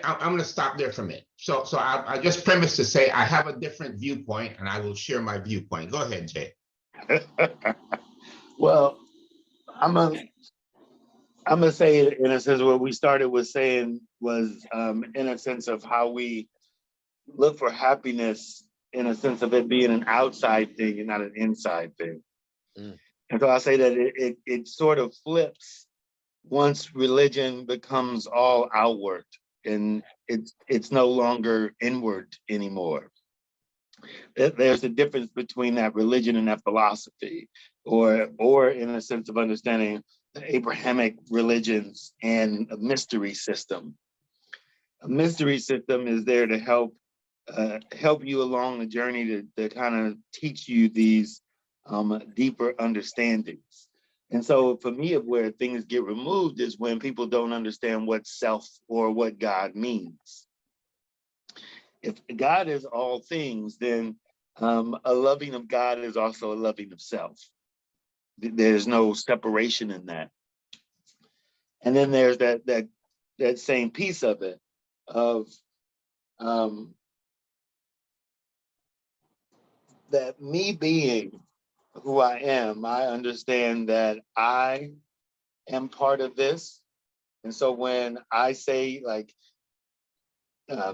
I'm going to stop there for a minute. So I just premise to say I have a different viewpoint, and I will share my viewpoint. Go ahead, Jay. Well, I'm gonna say it in a sense what we started with saying was in a sense of how we look for happiness in a sense of it being an outside thing and not an inside thing. Mm. And so I say that it sort of flips once religion becomes all outward and it's no longer inward anymore. There's a difference between that religion and that philosophy, or in a sense of understanding the Abrahamic religions and a mystery system. A mystery system is there to help you along the journey to kind of teach you these deeper understandings. And so for me, of where things get removed is when people don't understand what self or what God means. If God is all things, then a loving of God is also a loving of self. There's no separation in that. And then there's that same piece of it, of that me being who I am, I understand that I am part of this. And so when I say like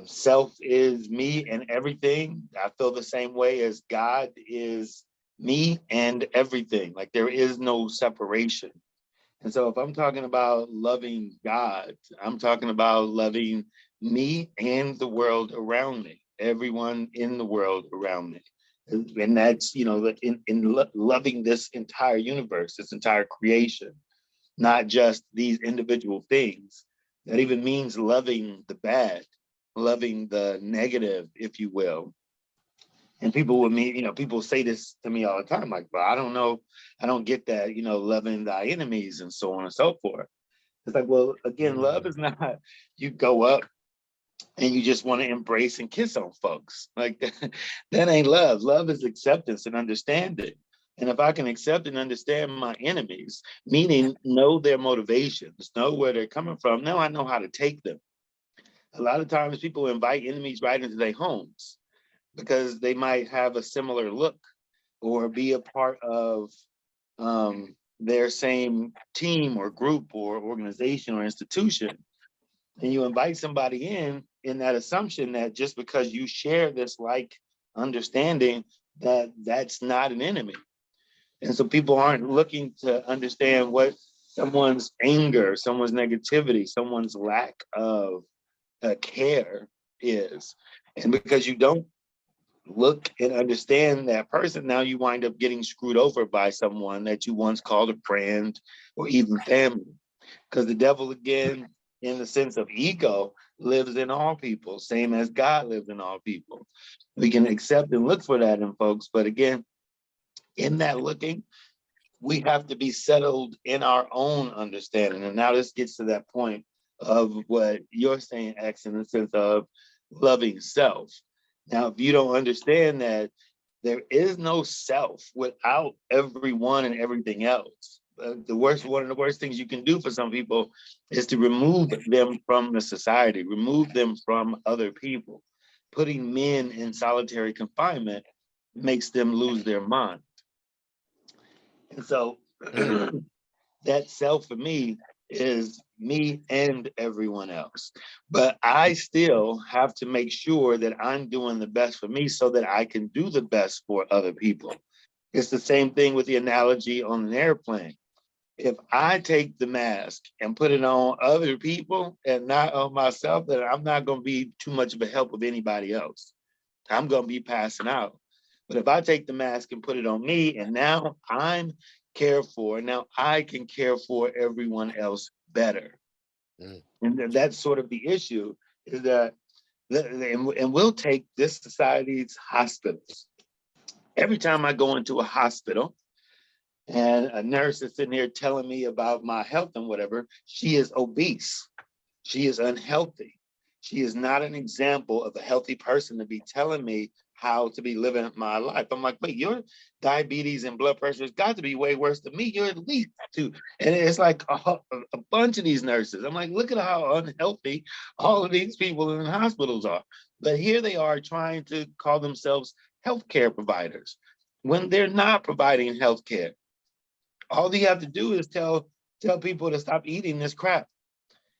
self is me and everything, I feel the same way as God is me and everything. Like there is no separation. And so if I'm talking about loving God, I'm talking about loving me and the world around me, everyone in the world around me. And that's, in loving this entire universe, this entire creation, not just these individual things. That even means loving the bad, loving the negative, if you will. And people with me, people say this to me all the time, like, but I don't know, I don't get that, loving thy enemies and so on and so forth. It's like, well, again, love is not, you go up and you just want to embrace and kiss on folks. Like that ain't love. Love is acceptance and understanding. And if I can accept and understand my enemies, meaning know their motivations, know where they're coming from, now I know how to take them. A lot of times people invite enemies right into their homes because they might have a similar look or be a part of their same team or group or organization or institution. And you invite somebody in that assumption that just because you share this like understanding that that's not an enemy. And so people aren't looking to understand what someone's anger, someone's negativity, someone's lack of care is. And because you don't look and understand that person, now you wind up getting screwed over by someone that you once called a friend or even family. Because the devil, again, in the sense of ego, lives in all people, same as God lives in all people. We can accept and look for that in folks, but again, in that looking, we have to be settled in our own understanding. And now this gets to that point of what you're saying, X, in the sense of loving self. Now, if you don't understand that there is no self without everyone and everything else, one of the worst things you can do for some people is to remove them from the society, remove them from other people. Putting men in solitary confinement makes them lose their mind. And so that self for me is me and everyone else. But I still have to make sure that I'm doing the best for me so that I can do the best for other people. It's the same thing with the analogy on an airplane. If I take the mask and put it on other people and not on myself, then I'm not going to be too much of a help with anybody else. I'm going to be passing out. But if I take the mask and put it on me, and now I'm cared for, now I can care for everyone else better. And that's sort of the issue, is that, and we'll take this society's hospitals. Every time I go into a hospital and a nurse is sitting here telling me about my health and whatever, she is obese. She is unhealthy. She is not an example of a healthy person to be telling me how to be living my life. I'm like, wait, your diabetes and blood pressure has got to be way worse than me. You're at least 2. And it's like a bunch of these nurses. I'm like, look at how unhealthy all of these people in hospitals are. But here they are trying to call themselves healthcare providers when they're not providing healthcare. All you have to do is tell people to stop eating this crap.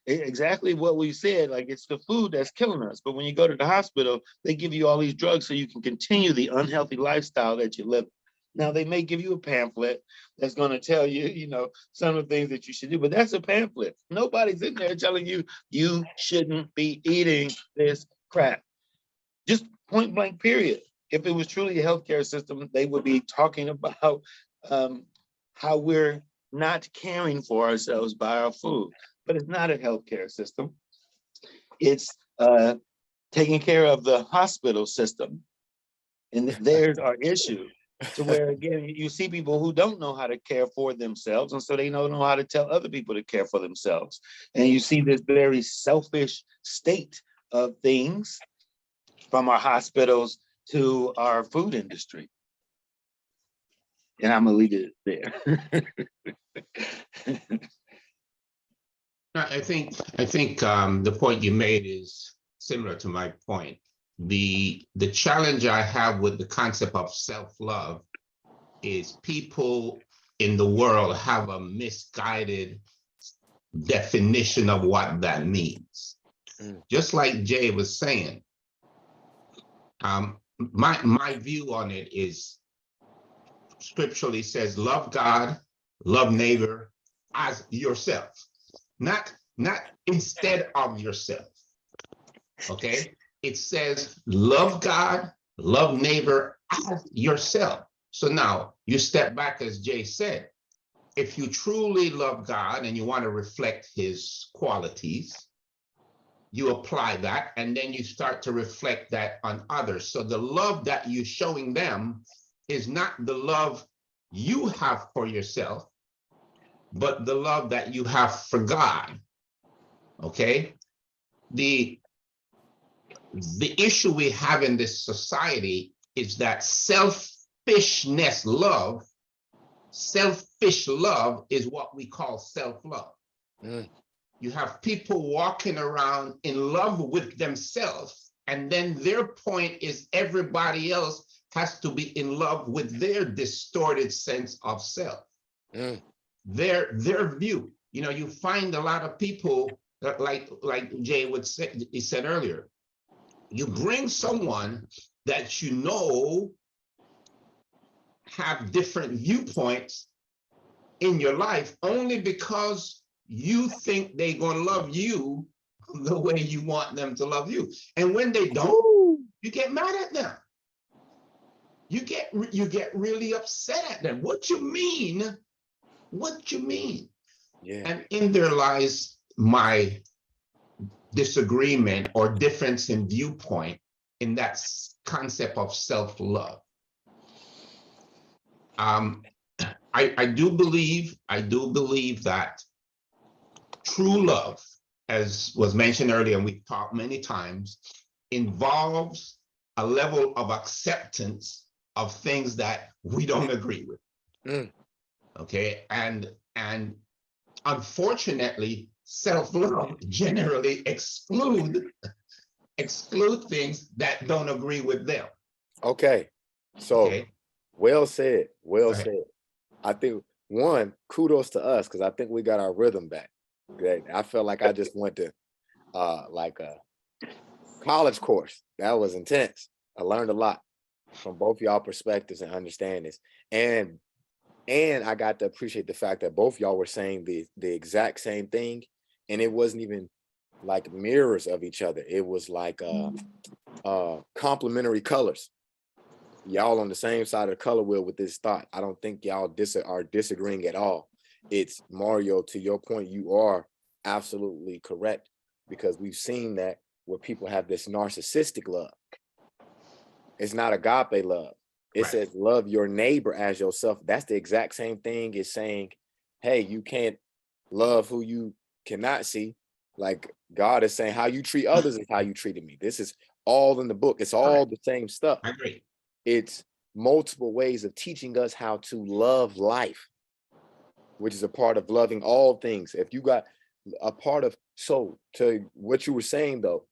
Exactly what we said, like it's the food that's killing us. But when you go to the hospital, they give you all these drugs so you can continue the unhealthy lifestyle that you live. Now, they may give you a pamphlet that's going to tell you, some of the things that you should do, but that's a pamphlet. Nobody's in there telling you you shouldn't be eating this crap. Just point blank, period. If it was truly a healthcare system, they would be talking about how we're not caring for ourselves by our food. But it's not a healthcare system. It's taking care of the hospital system. And there's our issue. To where, again, you see people who don't know how to care for themselves, and so they don't know how to tell other people to care for themselves. And you see this very selfish state of things from our hospitals to our food industry. And I'm gonna leave it there. I think the point you made is similar to my point. The challenge I have with the concept of self-love is people in the world have a misguided definition of what that means. Just like Jay was saying, my view on it is scripturally says, love God, love neighbor as yourself. Not instead of yourself. Okay? It says, love God, love neighbor as yourself. So now you step back, as Jay said, if you truly love God and you want to reflect his qualities, you apply that, and then you start to reflect that on others. So the love that you're showing them is not the love you have for yourself, but the love that you have for God. Okay? The issue we have in this society is that selfish love is what we call self-love. You have people walking around in love with themselves, and then their point is everybody else has to be in love with their distorted sense of self. Their view. You find a lot of people that, like Jay would say, he said earlier, you bring someone that have different viewpoints in your life only because you think they're going to love you the way you want them to love you. And when they don't, you get mad at them. You get really upset at them. What you mean? What you mean? Yeah. And in there lies my disagreement or difference in viewpoint in that concept of self-love. I do believe that true love, as was mentioned earlier, and we've talked many times, involves a level of acceptance of things that we don't agree with. Okay, and unfortunately, self-love generally exclude things that don't agree with them. Okay, so well said, well said. I think one, kudos to us, because I think we got our rhythm back. I felt like I just went to like a college course. That was intense. I learned a lot from both y'all perspectives and understandings. And I got to appreciate the fact that both y'all were saying the exact same thing. And it wasn't even like mirrors of each other. It was like complementary colors. Y'all on the same side of the color wheel with this thought. I don't think y'all are disagreeing at all. It's Mario, to your point, you are absolutely correct, because we've seen that where people have this narcissistic love. It's not agape love. It says love your neighbor as yourself. That's the exact same thing as saying, hey, you can't love who you cannot see. Like God is saying how you treat others is how you treated me. This is all in the book. It's all the same stuff. I agree. It's multiple ways of teaching us how to love life, which is a part of loving all things. If you got a part of, so to what you were saying though,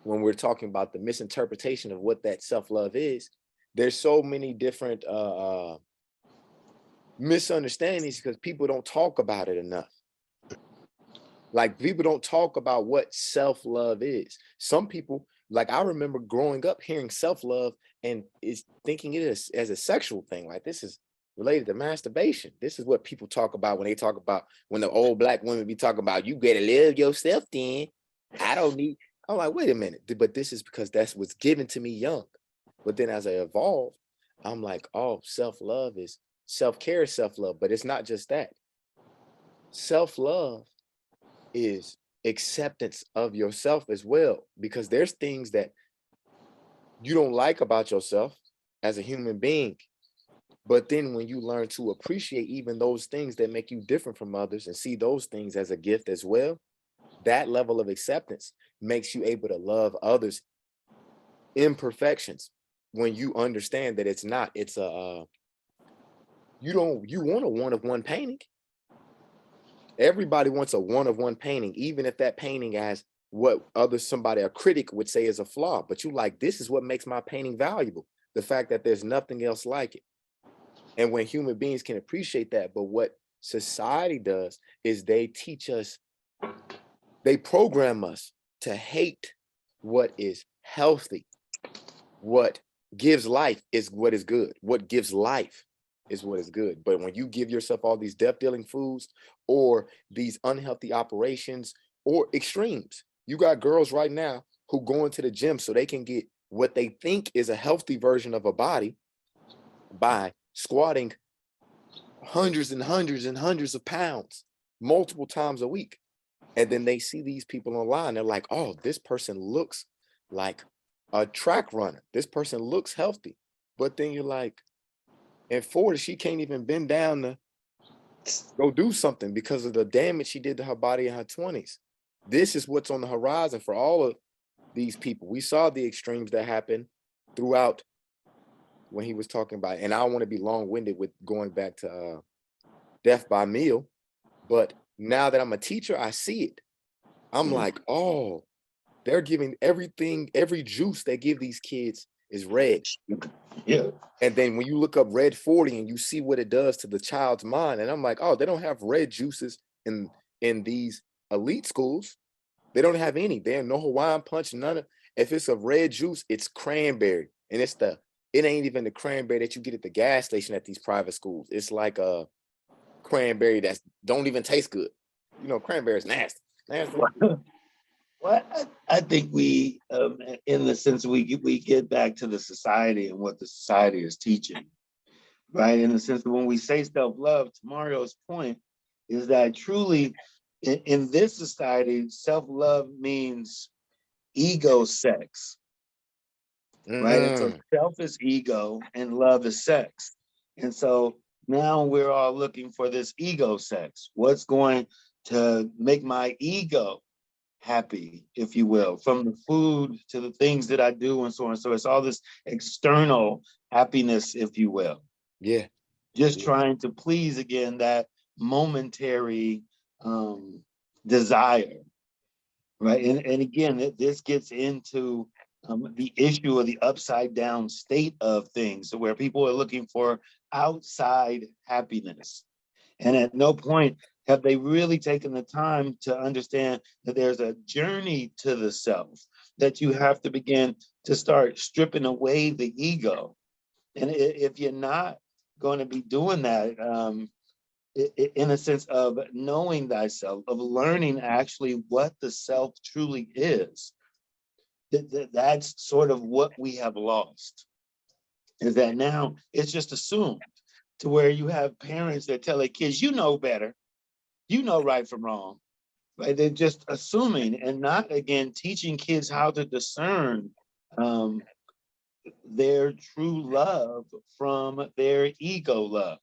when we're talking about the misinterpretation of what that self-love is, there's so many different misunderstandings because people don't talk about it enough. Like people don't talk about what self-love is. Some people, like I remember growing up hearing self-love and is thinking it as a sexual thing. Like this is related to masturbation. This is what people talk about when they talk about, when the old Black women be talking about, you better love yourself then. I don't need, I'm like, wait a minute. But this is because that's what's given to me young. But then as I evolved, I'm like, oh, self-love is self-care, self-love. But it's not just that. Self-love is acceptance of yourself as well, because there's things that you don't like about yourself as a human being. But then when you learn to appreciate even those things that make you different from others and see those things as a gift as well, that level of acceptance makes you able to love others' imperfections. When you understand that it's not, it's a, you want a one-of-one painting. Everybody wants a one-of-one painting, even if that painting has what somebody, a critic would say is a flaw, but you like, this is what makes my painting valuable. The fact that there's nothing else like it. And when human beings can appreciate that, but what society does is they teach us, they program us to hate what is healthy. What gives life is what is good. What gives life is what is good. But when you give yourself all these death-dealing foods or these unhealthy operations or extremes, you got girls right now who go into the gym so they can get what they think is a healthy version of a body by squatting hundreds and hundreds and hundreds of pounds multiple times a week. And then they see these people online. They're like, oh, this person looks like a track runner. This person looks healthy. But then you're like, in 40, she can't even bend down to go do something because of the damage she did to her body in her 20s. This is what's on the horizon for all of these people. We saw the extremes that happened throughout when he was talking about, and I don't want to be long-winded with going back to death by meal, but now that I'm a teacher, I see it. I'm like, oh, they're giving everything, every juice they give these kids is red. Yeah. And then when you look up red 40 and you see what it does to the child's mind, and I'm like, oh, they don't have red juices in these elite schools. They don't have any. They have no Hawaiian punch, none of. If it's a red juice, it's cranberry. And it ain't even the cranberry that you get at the gas station at these private schools. It's like a cranberry that don't even taste good. You know, cranberry is nasty. Nasty. Well, I think we, in the sense we get back to the society and what the society is teaching, right? In the sense that when we say self-love, to Mario's point, is that truly in this society, self-love means ego sex, right? And so self is ego and love is sex. And so now we're all looking for this ego sex. What's going to make my ego happy, if you will, from the food to the things that I do and so on. So it's all this external happiness, if you will. Yeah. Just trying to please, again, that momentary desire, right? And again, this gets into the issue of the upside down state of things, where people are looking for outside happiness. And at no point have they really taken the time to understand that there's a journey to the self, that you have to begin to start stripping away the ego. And if you're not going to be doing that, in a sense of knowing thyself, of learning actually what the self truly is, that's sort of what we have lost, is that now it's just assumed, to where you have parents that tell their kids, you know better, you know right from wrong, right? They're just assuming and not, again, teaching kids how to discern their true love from their ego love.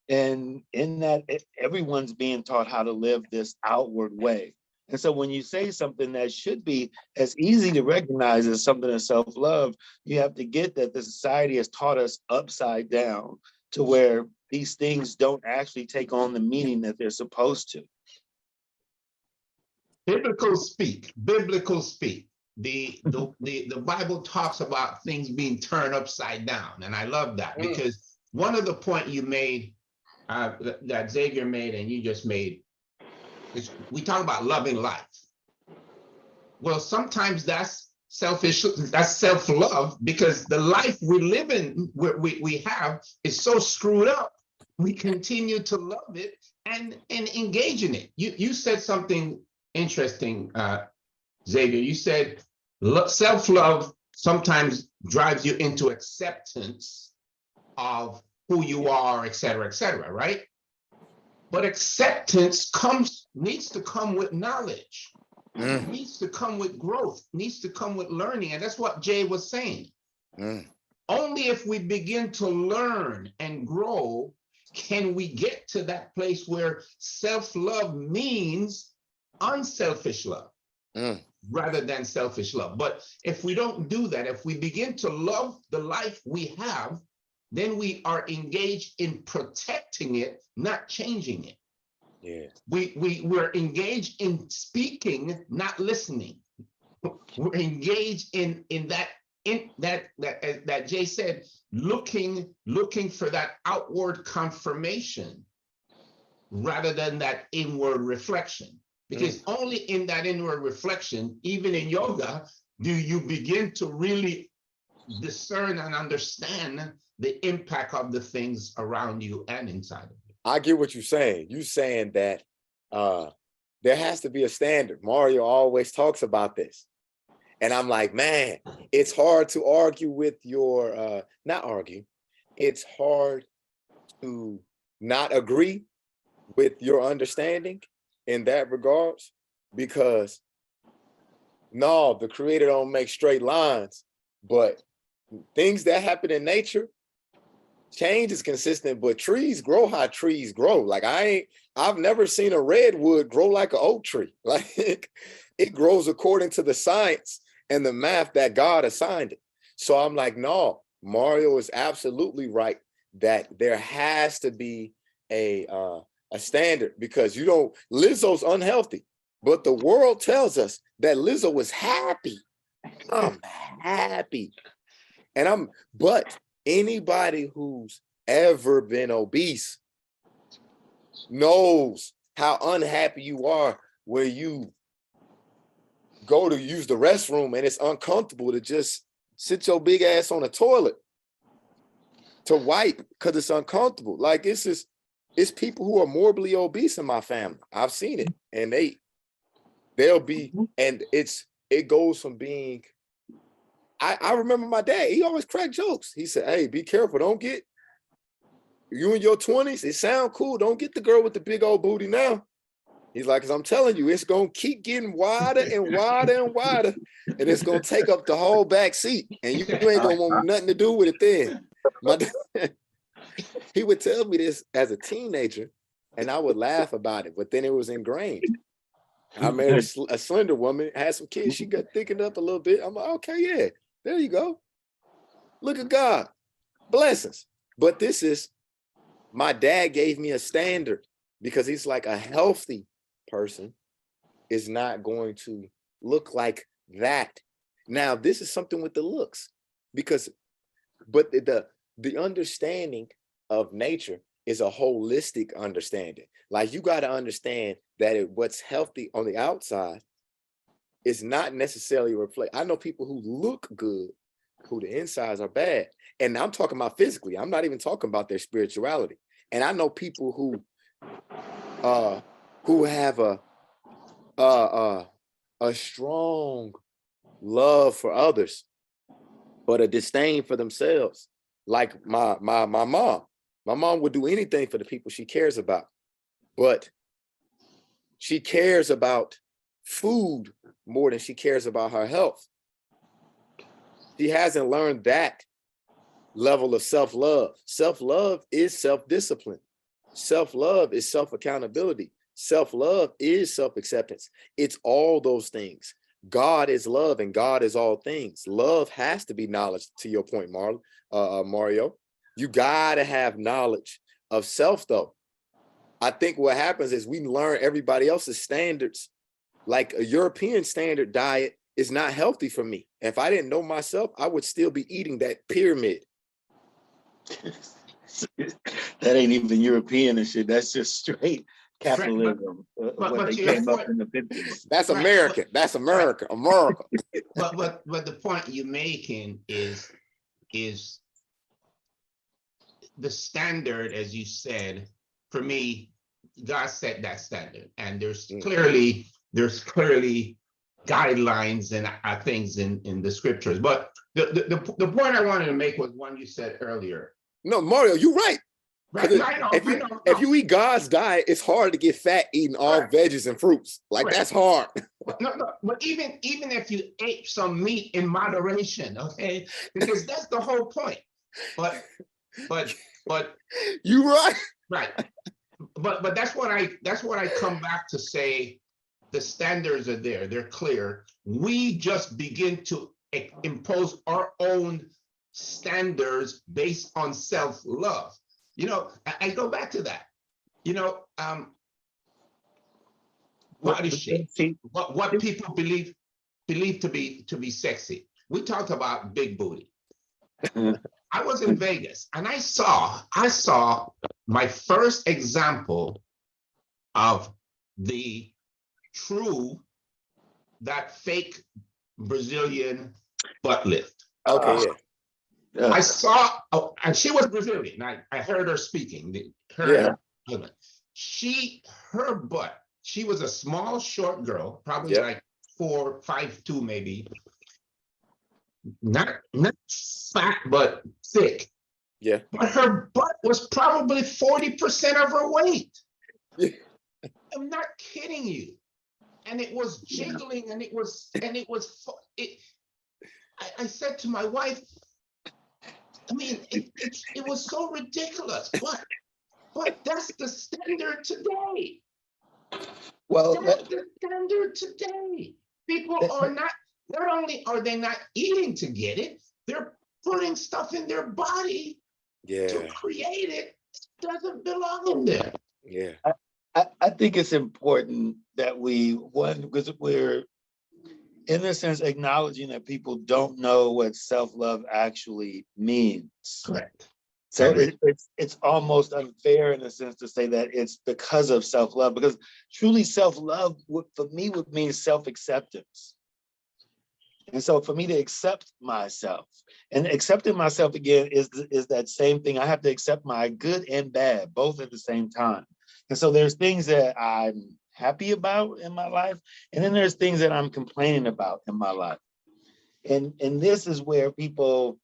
And in that, everyone's being taught how to live this outward way. And so when you say something that should be as easy to recognize as something of self-love, you have to get that the society has taught us upside down to where these things don't actually take on the meaning that they're supposed to. Biblical speak. The Bible talks about things being turned upside down, and I love that because one of the point you made, that Xavier made, and you just made, is we talk about loving life. Well, sometimes that's selfish, that's self-love, because the life we live in, we have, is so screwed up. We continue to love it and engage in it. You said something interesting, Xavier. You said self-love sometimes drives you into acceptance of who you are, et cetera, right? But acceptance needs to come with knowledge. Needs to come with growth, needs to come with learning. And that's what Jay was saying. Only if we begin to learn and grow can we get to that place where self-love means unselfish love rather than selfish love. But if we don't do that, if we begin to love the life we have, then we are engaged in protecting it, not changing it. Yeah. We're engaged in speaking, not listening. We're engaged in that Jay said, looking for that outward confirmation rather than that inward reflection. Because only in that inward reflection, even in yoga, do you begin to really discern and understand the impact of the things around you and inside of you. I get what you're saying. You're saying that there has to be a standard. Mario always talks about this. And I'm like, man, it's hard to argue with your, not argue. It's hard to not agree with your understanding in that regards, because no, the creator don't make straight lines, but things that happen in nature, change is consistent, but trees grow how trees grow. Like I've never seen a redwood grow like an oak tree. Like it grows according to the science and the math that God assigned it. So I'm like, no, Mario is absolutely right that there has to be a standard, because Lizzo's unhealthy, but the world tells us that Lizzo is happy. I'm happy. But anybody who's ever been obese knows how unhappy you are where you go to use the restroom and it's uncomfortable to just sit your big ass on a toilet to wipe because it's uncomfortable. Like it's people who are morbidly obese in my family. I've seen it, and they'll be, and it goes from being, I remember my dad, he always cracked jokes. He said, hey, be careful. Don't get, you in your 20s, it sound cool. Don't get the girl with the big old booty now. He's like, because I'm telling you, it's going to keep getting wider and wider and wider. And it's going to take up the whole back seat. And you ain't going to want nothing to do with it then. My dad, he would tell me this as a teenager, and I would laugh about it. But then it was ingrained. I married a slender woman, had some kids. She got thickened up a little bit. I'm like, okay, yeah. There you go. Look at God. Blessings. But this is, my dad gave me a standard, because he's like, a healthy person is not going to look like that. Now, this is something with the looks, but the understanding of nature is a holistic understanding. Like, you got to understand that what's healthy on the outside is not necessarily reflect. I know people who look good, who the insides are bad. And I'm talking about physically. I'm not even talking about their spirituality. And I know people who have a strong love for others, but a disdain for themselves. Like my mom. My mom would do anything for the people she cares about, but she cares about food more than she cares about her health. She hasn't learned that level of self-love. Self-love is self-discipline. Self-love is self-accountability. self-love is self-acceptance. It's all those things. God is love and God is all things. Love has to be knowledge, to your point, Mario. You gotta have knowledge of self, though. I think what happens is we learn everybody else's standards. Like a European standard diet is not healthy for me. If I didn't know myself, I would still be eating that pyramid. That ain't even European and shit. That's just straight capitalism. What they came up in the 50s. That's American. That's America. America. But the point you're making is the standard, as you said. For me, God set that standard, and there's clearly guidelines and things in the scriptures. But the point I wanted to make was one you said earlier. No, Mario, you're right. Right, if you eat God's diet, it's hard to get fat eating all veggies and fruits. Like that's hard. No, but even if you ate some meat in moderation, okay, because that's the whole point. But you're right. Right. But that's what I come back to say. The standards are there. They're clear. We just begin to impose our own standards based on self-love. You know, I go back to that. You know, body shape. What people believe to be sexy. We talked about big booty. I was in Vegas and I saw my first example of that fake Brazilian butt lift. Okay. I saw, and she was Brazilian. I heard her speaking. Her butt. She was a small, short girl, probably like 4'5'2", maybe. Not fat, but thick. Yeah. But her butt was probably 40% of her weight. I'm not kidding you. And it was jiggling, and I said to my wife, I mean, it was so ridiculous, but that's the standard today. Well, that's the standard today. People are not only are they not eating to get it, they're putting stuff in their body to create it. It doesn't belong in there. Yeah. I think it's important that because we're in a sense acknowledging that people don't know what self-love actually means. Correct. So it's almost unfair in a sense to say that it's because of self-love, because truly self-love for me would mean self-acceptance. And so for me to accept myself, and accepting myself again is that same thing. I have to accept my good and bad, both at the same time. And so there's things that I'm happy about in my life, and then there's things that I'm complaining about in my life. And this is where people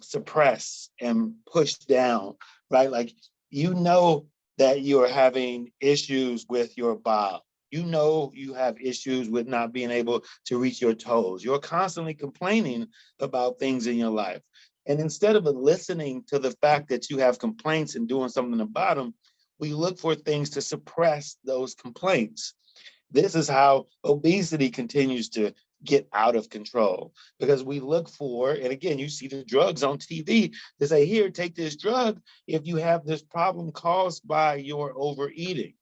suppress and push down, right? Like, you know that you're having issues with your bowel. You know you have issues with not being able to reach your toes. You're constantly complaining about things in your life. And instead of listening to the fact that you have complaints and doing something about them, we look for things to suppress those complaints. This is how obesity continues to get out of control, because we look for, and again, you see the drugs on TV, they say, here, take this drug if you have this problem caused by your overeating.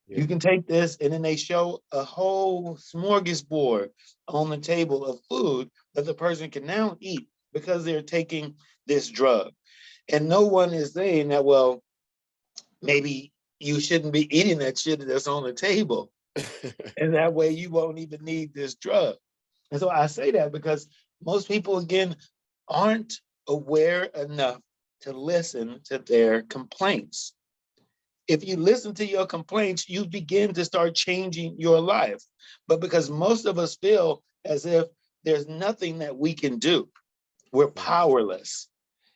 Yeah. You can take this, and then they show a whole smorgasbord on the table of food that the person can now eat because they're taking this drug. And no one is saying that, well, maybe you shouldn't be eating that shit that's on the table. And that way you won't even need this drug. And so I say that because most people, again, aren't aware enough to listen to their complaints. If you listen to your complaints, you begin to start changing your life. But because most of us feel as if there's nothing that we can do, we're powerless.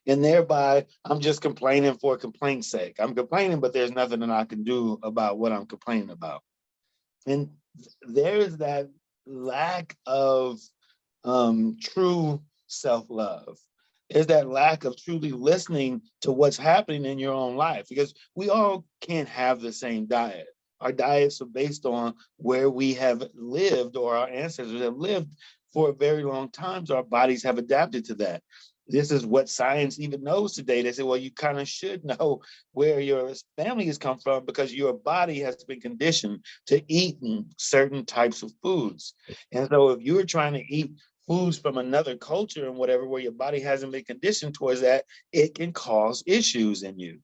And thereby, I'm just complaining for complaint's sake. I'm complaining, but there's nothing that I can do about what I'm complaining about. And there's that lack of true self-love. There's that lack of truly listening to what's happening in your own life, because we all can't have the same diet. Our diets are based on where we have lived or our ancestors have lived for a very long time. So our bodies have adapted to that. This is what science even knows today. They say, well, you kind of should know where your family has come from because your body has been conditioned to eat certain types of foods. And so if you're trying to eat foods from another culture and whatever, where your body hasn't been conditioned towards that, it can cause issues in you.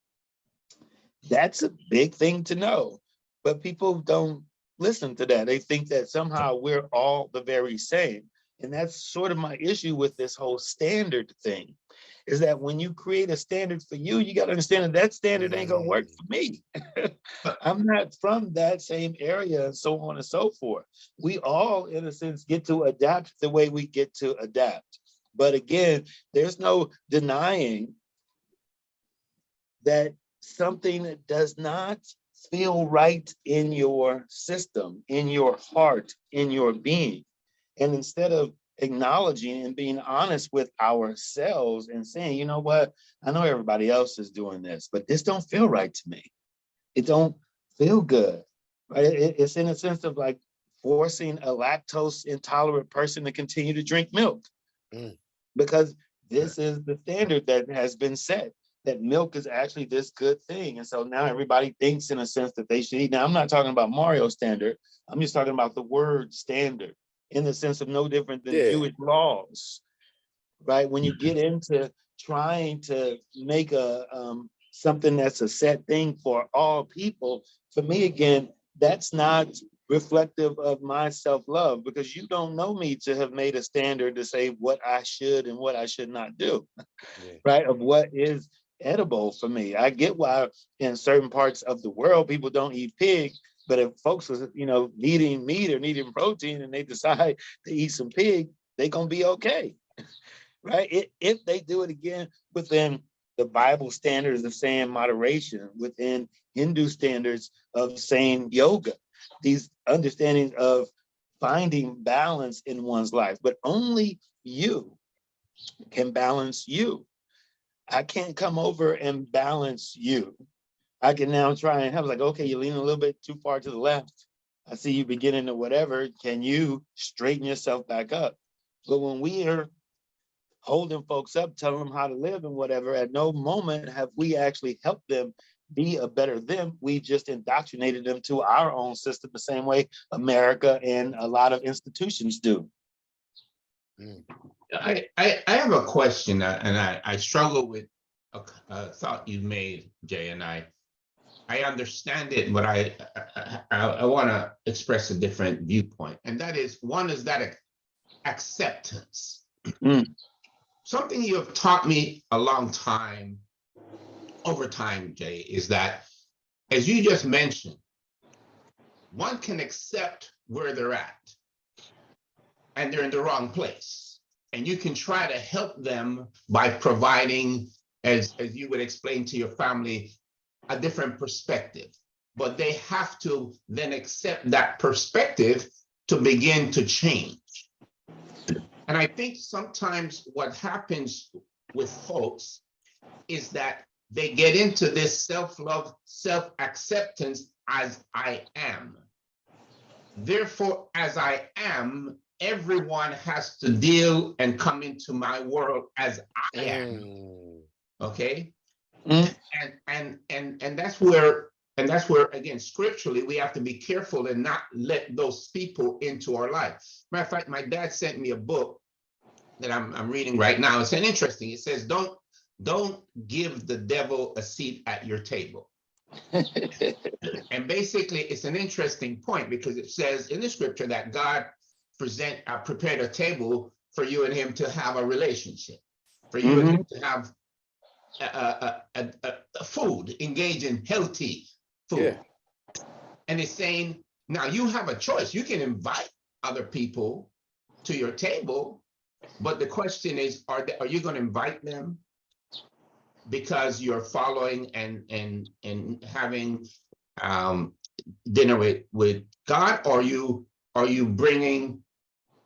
That's a big thing to know, but people don't listen to that. They think that somehow we're all the very same. And that's sort of my issue with this whole standard thing, is that when you create a standard for you, you got to understand that that standard ain't going to work for me. I'm not from that same area and so on and so forth. We all, in a sense, get to adapt the way we get to adapt. But again, there's no denying that something that does not feel right in your system, in your heart, in your being. And instead of acknowledging and being honest with ourselves and saying, you know what, I know everybody else is doing this, but this don't feel right to me. It don't feel good, right? It's in a sense of like forcing a lactose intolerant person to continue to drink milk because this is the standard that has been set, that milk is actually this good thing. And so now everybody thinks in a sense that they should eat. Now, I'm not talking about Mario standard. I'm just talking about the word standard in the sense of no different than Jewish laws, right? When you get into trying to make a something that's a set thing for all people, for me, again, that's not reflective of my self-love, because you don't know me to have made a standard to say what I should and what I should not do, right? Of what is edible for me. I get why in certain parts of the world people don't eat pig, but if folks was, needing meat or needing protein and they decide to eat some pig, they're gonna be okay, right? If they do it again within the Bible standards of saying moderation, within Hindu standards of saying yoga, these understandings of finding balance in one's life. But only you can balance you. I can't come over and balance you. I can now try and have like, okay, you're leaning a little bit too far to the left. I see you beginning to whatever. Can you straighten yourself back up? But when we are holding folks up, telling them how to live and whatever, at no moment have we actually helped them be a better them. We just indoctrinated them to our own system the same way America and a lot of institutions do. I have a question, and I struggle with a thought you made, Jay, and I understand it, but I want to express a different viewpoint, and that is, one is that acceptance. Something you have taught me a long time, over time, Jay, is that, as you just mentioned, one can accept where they're at and they're in the wrong place. And you can try to help them by providing, as you would explain to your family, a different perspective. But they have to then accept that perspective to begin to change. And I think sometimes what happens with folks is that they get into this self-love, self-acceptance as I am. Therefore, as I am, everyone has to deal and come into my world as I am. Okay? And that's where again, scripturally, we have to be careful and not let those people into our life. Matter of fact, my dad sent me a book that I'm reading right now. It's interesting. It says, don't give the devil a seat at your table. And basically, it's an interesting point, because it says in the scripture that God prepared a table for you and him to have a relationship, for you and him to have a food, engage in healthy food. And it's saying, now you have a choice. You can invite other people to your table, but the question is, are you going to invite them because you're following and having dinner with God, or are you bringing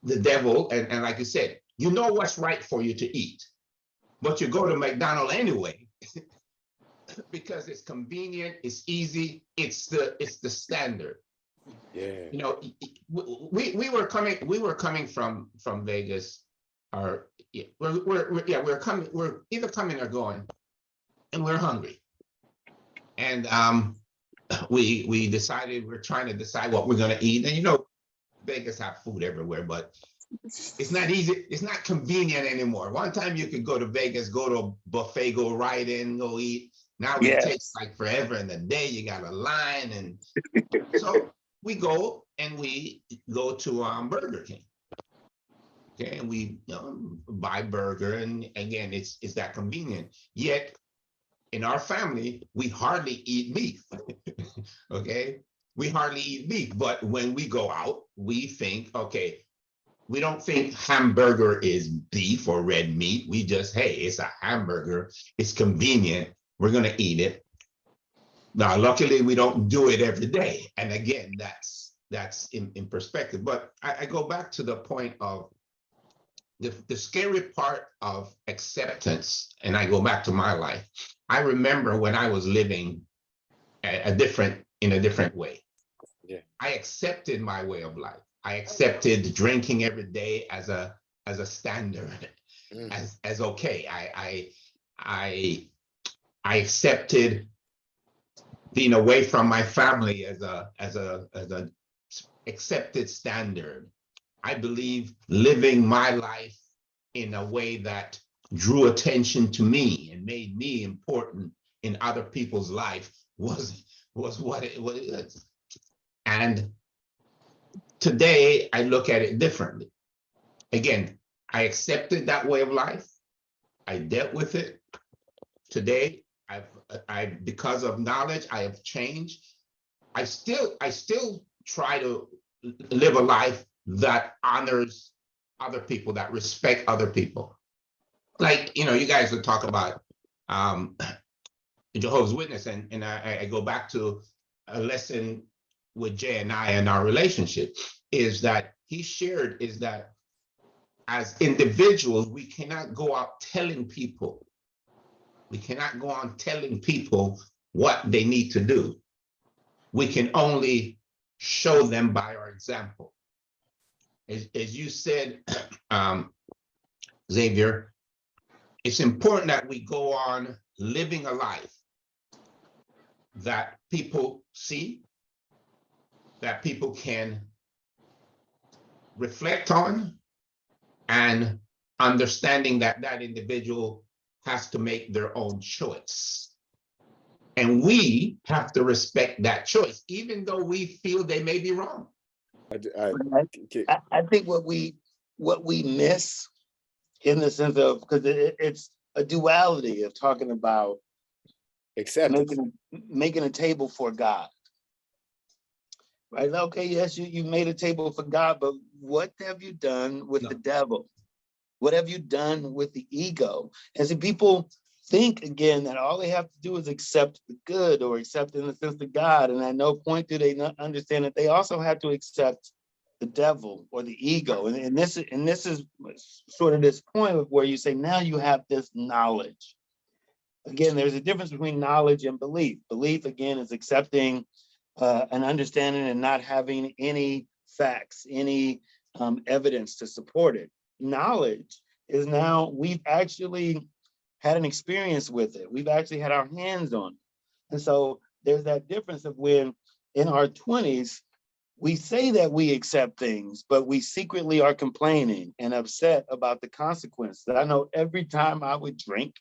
the devil? And like you said, you know what's right for you to eat, but you go to McDonald's anyway. because it's convenient, it's easy, it's the standard. Yeah. You know, we were coming from Vegas, or yeah, we're either coming or going, and we're hungry, and we decided, we're trying to decide what we're going to eat. And you know, Vegas have food everywhere, but it's not easy, it's not convenient anymore. One time you could go to Vegas, go to a buffet, go right in, go eat. Now it takes Yes. like forever in the day, you got a line. And so we go to Burger King. Okay, and we buy burger, and again, it's that convenient. Yet in our family, we hardly eat beef. Okay, we hardly eat beef, but when we go out, we think, okay, we don't think hamburger is beef or red meat. We just, hey, it's a hamburger, it's convenient, we're gonna eat it. Now, luckily, we don't do it every day. And again, that's in perspective. But I go back to the point of the scary part of acceptance, and I go back to my life. I remember when I was living in a different way. Yeah. I accepted my way of life. I accepted drinking every day as a standard, as okay. I accepted being away from my family as a accepted standard. I believe living my life in a way that drew attention to me and made me important in other people's life was what it is. And today I look at it differently. Again, I accepted that way of life. I dealt with it. Today, because of knowledge, I have changed. I still try to live a life that honors other people, that respect other people. Like, you know, you guys would talk about Jehovah's Witness, and I go back to a lesson with Jay and I in our relationship, is that he shared is that as individuals, we cannot go out telling people. We cannot go on telling people what they need to do. We can only show them by our example. As you said, Xavier, it's important that we go on living a life that people see, that people can reflect on, and understanding that that individual has to make their own choice. And we have to respect that choice, even though we feel they may be wrong. I think what we miss in the sense of, because it's a duality of talking about acceptance, making a table for God. Right? Okay, yes, you made a table for God, but what have you done with the devil? What have you done with the ego? And so people think, again, that all they have to do is accept the good, or accept in the sense of God. And at no point do they not understand that they also have to accept the devil or the ego. And this is sort of this point of where you say, now you have this knowledge. Again, there's a difference between knowledge and belief. Belief, again, is accepting an understanding and not having any facts, any evidence to support it. Knowledge is now we've actually had an experience with it. We've actually had our hands on it. And so there's that difference of when in our 20s, we say that we accept things, but we secretly are complaining and upset about the consequences. I know every time I would drink,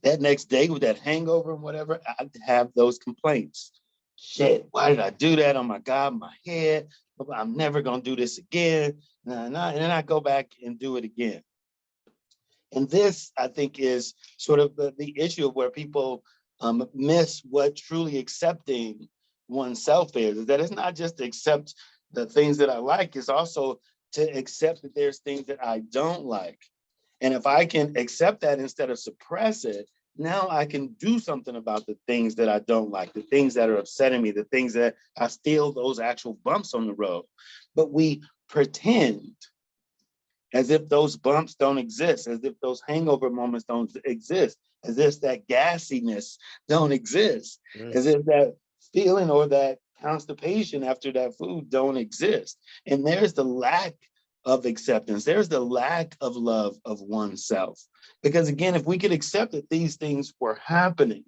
that next day with that hangover and whatever, I'd have those complaints. Shit, why did I do that? Oh my God, my head. I'm never going to do this again. And then I go back and do it again. And this, I think, is sort of the issue of where people miss what truly accepting oneself is that it's not just to accept the things that I like, it's also to accept that there's things that I don't like. And if I can accept that instead of suppress it, now I can do something about the things that I don't like, the things that are upsetting me, the things that I feel those actual bumps on the road. But we pretend. as if those bumps don't exist, as if those hangover moments don't exist, as if that gassiness don't exist, as if that feeling or that constipation after that food don't exist. And there's the lack of acceptance. There's the lack of love of oneself. Because again, if we could accept that these things were happening,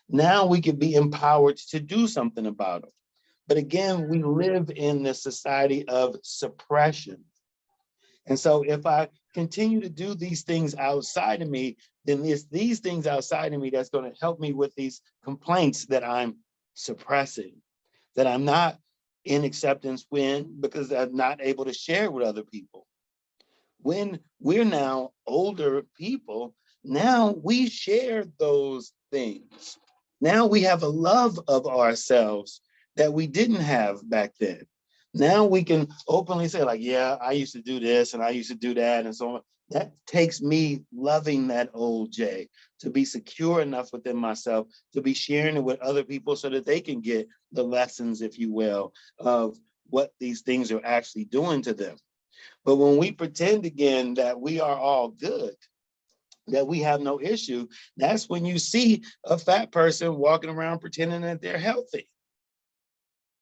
now we could be empowered to do something about it. But again, we live in this society of suppression. And so if I continue to do these things outside of me, then it's these things outside of me that's going to help me with these complaints that I'm suppressing, that I'm not in acceptance because I'm not able to share with other people. When we're now older people, now we share those things. Now we have a love of ourselves that we didn't have back then. Now we can openly say, like, yeah, I used to do this and I used to do that and so on. That takes me loving that old Jay, to be secure enough within myself, to be sharing it with other people so that they can get the lessons, if you will, of what these things are actually doing to them. But when we pretend again that we are all good, that we have no issue, that's when you see a fat person walking around pretending that they're healthy.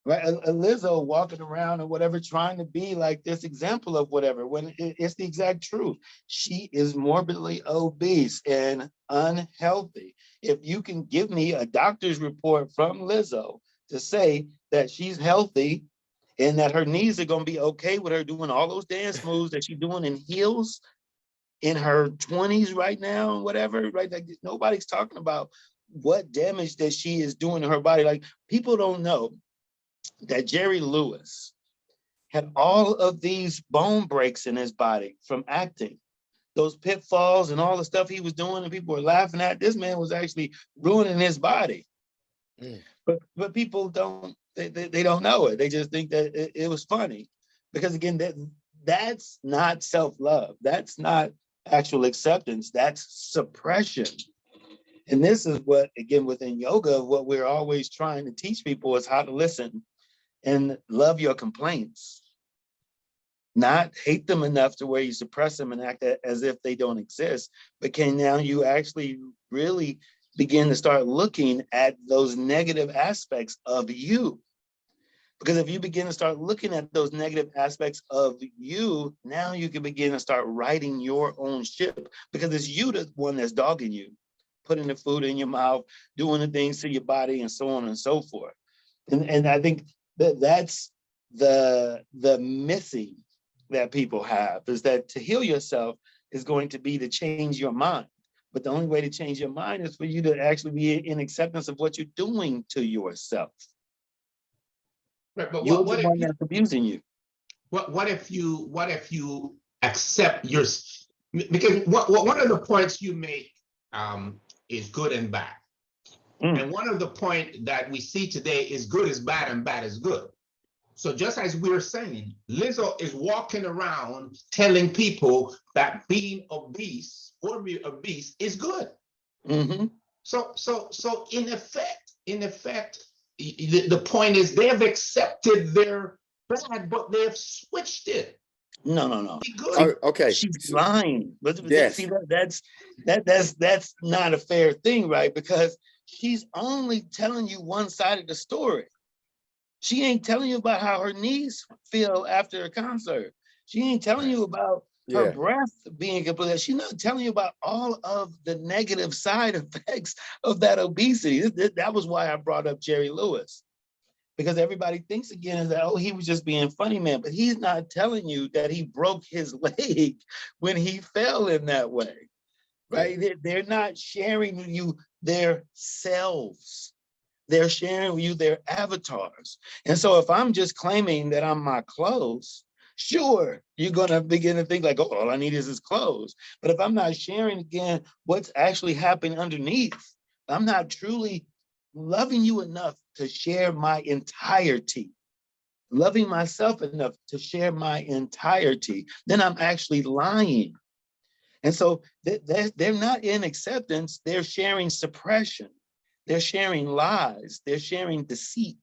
Right, a Lizzo walking around or whatever, trying to be like this example of whatever, when it's the exact truth. She is morbidly obese and unhealthy. If you can give me a doctor's report from Lizzo to say that she's healthy and that her knees are going to be okay with her doing all those dance moves that she's doing in heels in her 20s right now, whatever, right? Like, nobody's talking about what damage that she is doing to her body. Like, people don't know that Jerry Lewis had all of these bone breaks in his body from acting, those pitfalls and all the stuff he was doing, and people were laughing at. This man was actually ruining his body. But people don't, they don't know it. They just think that it was funny, because again, that's not self-love. That's not actual acceptance. That's suppression. And this is what, again, within yoga, what we're always trying to teach people is how to listen and love your complaints, not hate them enough to where you suppress them and act as if they don't exist, but can now you actually really begin to start looking at those negative aspects of you. Because if you begin to start looking at those negative aspects of you, now you can begin to start righting your own ship, because it's you the one that's dogging you, putting the food in your mouth, doing the things to your body, and so on and so forth. And I think that's the missing that people have, is that to heal yourself is going to be to change your mind. But the only way to change your mind is for you to actually be in acceptance of what you're doing to yourself. Right, but You're what the if one that's abusing you. what if you accept your, because one of the points you make is good and bad. And one of the point that we see today is good is bad and bad is good. So just as we're saying, Lizzo is walking around telling people that being obese or be obese is good. So in effect, the point is they have accepted their bad, but they have switched it. No. Be good. Okay. She's lying. But Yes. see, that's not a fair thing, right? Because she's only telling you one side of the story. She ain't telling you about how her knees feel after a concert. She ain't telling you about her breath being complete. She's not telling you about all of the negative side effects of that obesity. That was why I brought up Jerry Lewis. Because everybody thinks again is that, oh, he was just being funny, man. But he's not telling you that he broke his leg when he fell in that way, right? They're not sharing with you their selves. They're sharing with you their avatars. And so if I'm just claiming that I'm my clothes, sure, you're going to begin to think like, oh, all I need is his clothes. But if I'm not sharing, again, what's actually happening underneath, I'm not truly loving you enough to share my entirety, loving myself enough to share my entirety, then I'm actually lying. And so they're not in acceptance, they're sharing suppression. They're sharing lies. They're sharing deceit.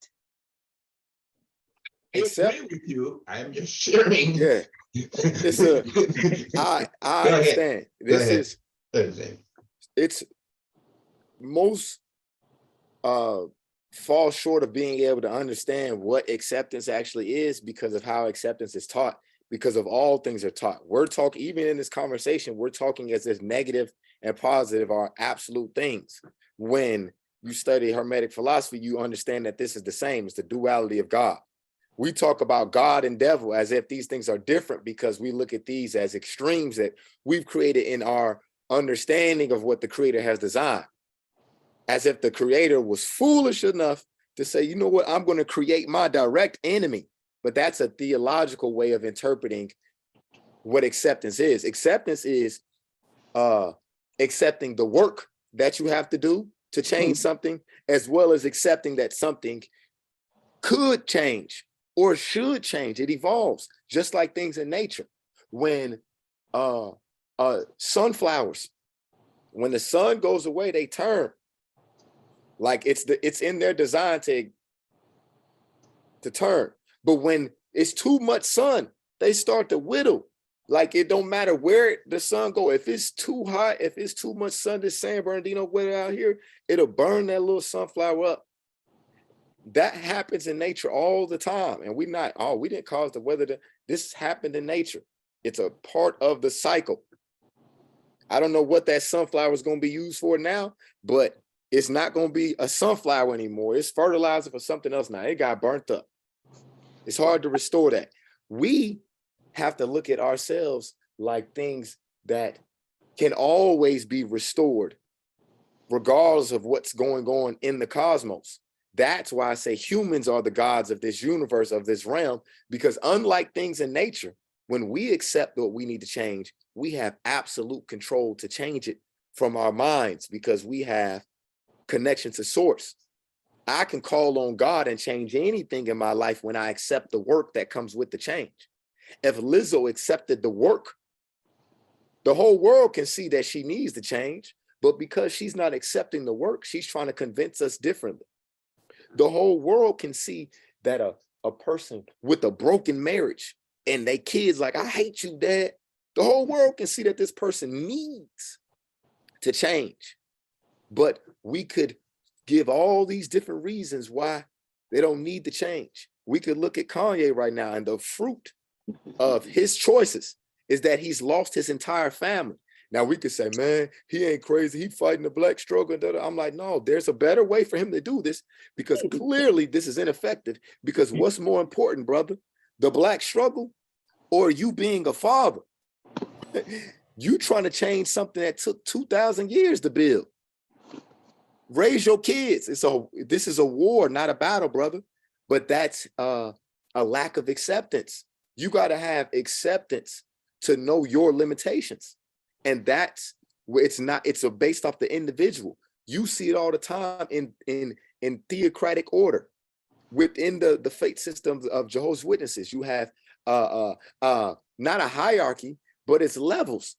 I agree with you. I'm just sharing It's a, I understand. This is, it's most fall short of being able to understand what acceptance actually is because of how acceptance is taught, because of all things are taught. We're talking, even in this conversation, we're talking as if negative and positive are absolute things. When you study Hermetic philosophy, you understand that this is the same. It's the duality of God. We talk about God and devil as if these things are different because we look at these as extremes that we've created in our understanding of what the creator has designed. As if the creator was foolish enough to say, you know what, I'm going to create my direct enemy. But that's a theological way of interpreting what acceptance is. Acceptance is accepting the work that you have to do to change something, as well as accepting that something could change or should change. It evolves, just like things in nature. When sunflowers, when the sun goes away, they turn. Like it's in their design to turn. But when it's too much sun, they start to whittle. Like it don't matter where the sun go. If it's too hot, if it's too much sun, this San Bernardino weather out here, it'll burn that little sunflower up. That happens in nature all the time. And we didn't cause the weather to, this happened in nature. It's a part of the cycle. I don't know what that sunflower is going to be used for now, but it's not going to be a sunflower anymore. It's fertilizer for something else now. It got burnt up. It's hard to restore that. We have to look at ourselves like things that can always be restored, regardless of what's going on in the cosmos. That's why I say humans are the gods of this universe, of this realm, because unlike things in nature, when we accept what we need to change, we have absolute control to change it from our minds because we have connection to source. I can call on God and change anything in my life when I accept the work that comes with the change. If Lizzo accepted the work, the whole world can see that she needs to change, but because she's not accepting the work, she's trying to convince us differently. The whole world can see that a person with a broken marriage and they kids like, I hate you, Dad. The whole world can see that this person needs to change. But we could give all these different reasons why they don't need to change. We could look at Kanye right now, and the fruit of his choices is that he's lost his entire family. Now we could say, man, he ain't crazy. He fighting the black struggle. I'm like, no, there's a better way for him to do this because clearly this is ineffective. Because what's more important, brother, the black struggle or you being a father? You trying to change something that took 2,000 years to build. Raise your kids. This is a war, not a battle, brother. But that's a lack of acceptance. You got to have acceptance to know your limitations. And that's where it's based off the individual. You see it all the time in theocratic order. Within the faith systems of Jehovah's Witnesses, you have not a hierarchy, but it's levels.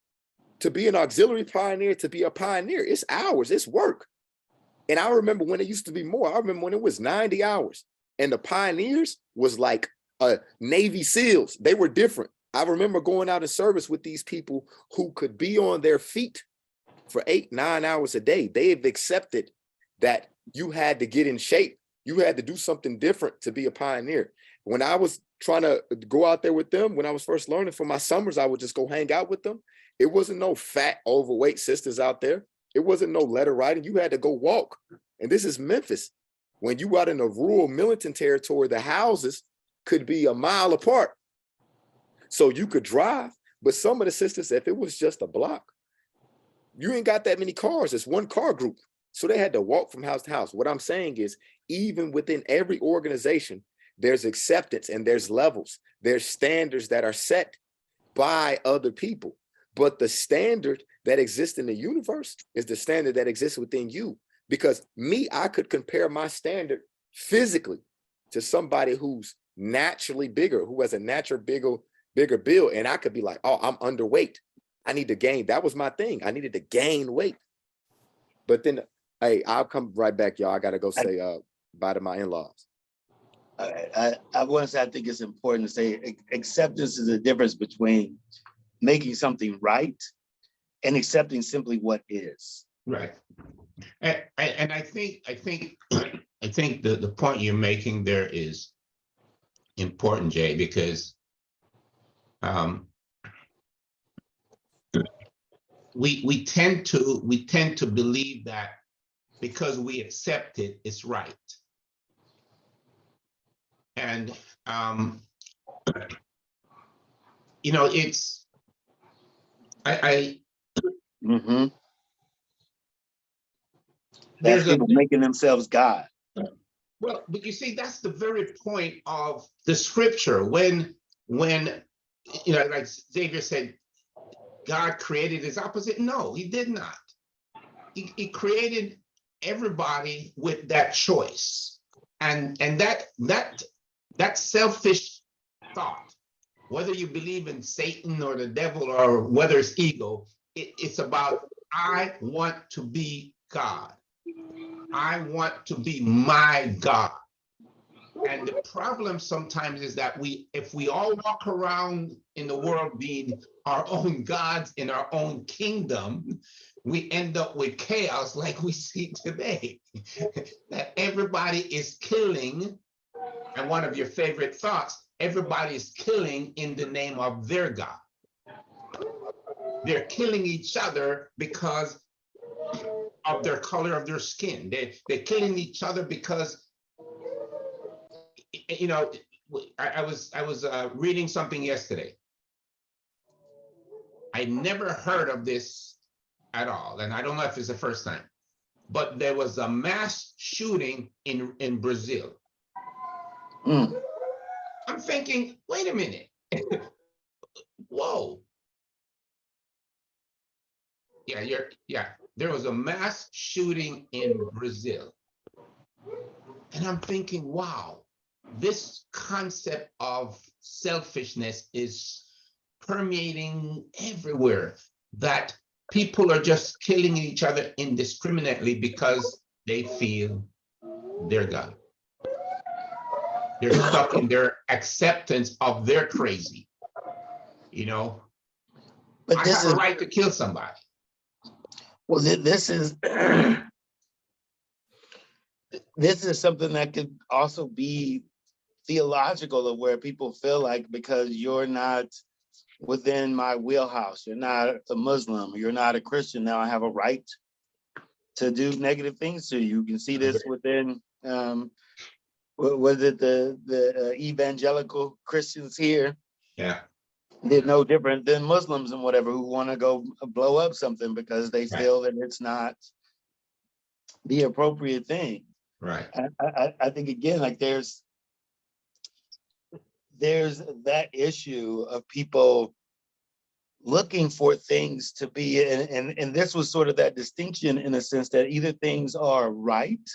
To be an auxiliary pioneer, to be a pioneer, it's hours, it's work. And I remember when it used to be more. I remember when it was 90 hours. And the pioneers was like Navy SEALs. They were different. I remember going out in service with these people who could be on their feet for 8-9 hours a day. They have accepted that you had to get in shape. You had to do something different to be a pioneer. When I was trying to go out there with them, when I was first learning for my summers, I would just go hang out with them. It wasn't no fat, overweight sisters out there. It wasn't no letter writing. You had to go walk. And this is Memphis. When you out in a rural militant territory, the houses could be a mile apart. So you could drive, but some of the sisters, if it was just a block, you ain't got that many cars. It's one car group. So they had to walk from house to house. What I'm saying is, even within every organization, there's acceptance and there's levels. There's standards that are set by other people. But the standard that exists in the universe is the standard that exists within you. Because me, I could compare my standard physically to somebody who's naturally bigger, who has a natural bigger build. And I could be like, oh, I'm underweight. I need to gain. That was my thing. I needed to gain weight. But then, hey, I'll come right back, y'all. I got to go say bye to my in-laws. I want to say, I think it's important to say acceptance is the difference between making something right and accepting simply what is. Right. And I think the point you're making there is important, Jay, because we tend to believe that because we accept it, it's right. And it's Mm-hmm. there's That's people making themselves God. Well, but you see, that's the very point of the scripture. When like Xavier said, God created his opposite. No, he did not. He created everybody with that choice, and that selfish thought, whether you believe in Satan or the devil or whether it's ego, it's about, I want to be God. I want to be my God. And the problem sometimes is that if we all walk around in the world being our own gods in our own kingdom, we end up with chaos like we see today. That everybody is killing, and one of your favorite thoughts, everybody is killing in the name of their God. They're killing each other because of their color of their skin. They're killing each other because, I was reading something yesterday. I never heard of this at all, and I don't know if it's the first time, but there was a mass shooting in Brazil. Mm. I'm thinking, wait a minute. Whoa. Yeah, there was a mass shooting in Brazil. And I'm thinking, wow, this concept of selfishness is permeating everywhere, that people are just killing each other indiscriminately because they feel they're God. They're stuck in their acceptance of their crazy. But I this have a is, right to kill somebody. well, this is this is something that could also be theological, of where people feel like, because you're not within my wheelhouse, you're not a Muslim, you're not a Christian, now I have a right to do negative things to you. You can see this within was it the evangelical Christians here? Yeah. They're no different than Muslims and whatever, who want to go blow up something because they Right. feel that it's not the appropriate thing. Right. I think, again, like there's that issue of people looking for things to be, and this was sort of that distinction, in a sense, that either things are right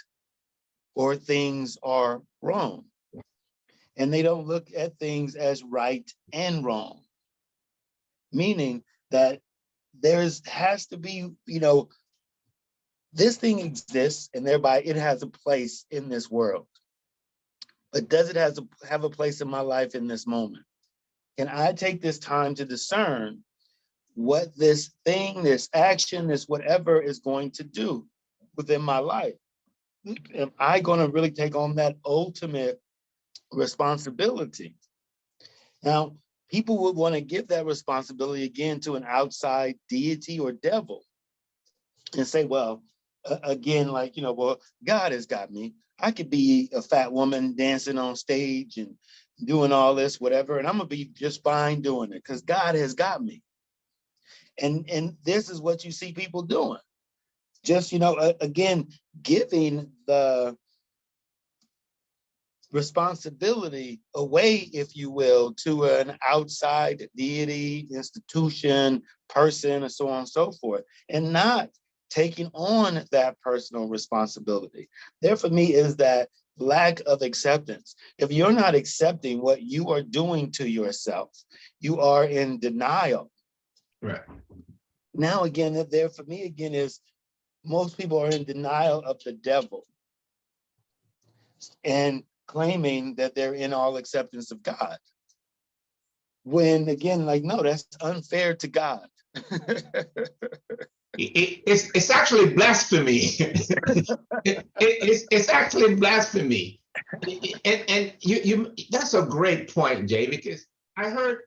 or things are wrong. And they don't look at things as right and wrong, meaning that has to be, this thing exists and thereby it has a place in this world. But does it have a place in my life in this moment? Can I take this time to discern what this thing, this action, this whatever is going to do within my life? Am I going to really take on that ultimate responsibility? Now, people would want to give that responsibility again to an outside deity or devil and say, well, again, like, well, God has got me. I could be a fat woman dancing on stage and doing all this, whatever, and I'm going to be just fine doing it because God has got me. And this is what you see people doing. Just, again, giving the responsibility away, if you will, to an outside deity, institution, person, and so on and so forth, and not taking on that personal responsibility. There, for me, is that lack of acceptance. If you're not accepting what you are doing to yourself, you are in denial. Right. Now, again, there for me, again, is most people are in denial of the devil. And claiming that they're in all acceptance of God. When again, like, no, that's unfair to God. It's actually blasphemy. It's actually blasphemy. And you that's a great point, Jay, because I heard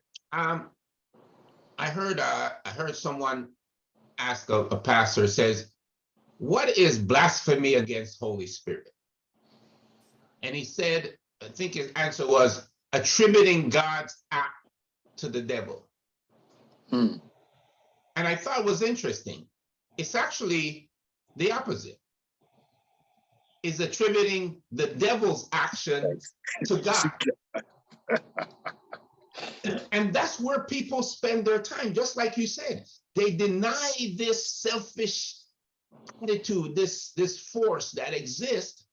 someone ask a pastor, says, what is blasphemy against Holy Spirit? And he said, I think his answer was attributing God's act to the devil. And I thought it was interesting. It's actually the opposite. Is attributing the devil's actions to God. And that's where people spend their time, just like you said. They deny this selfish attitude, this force that exists,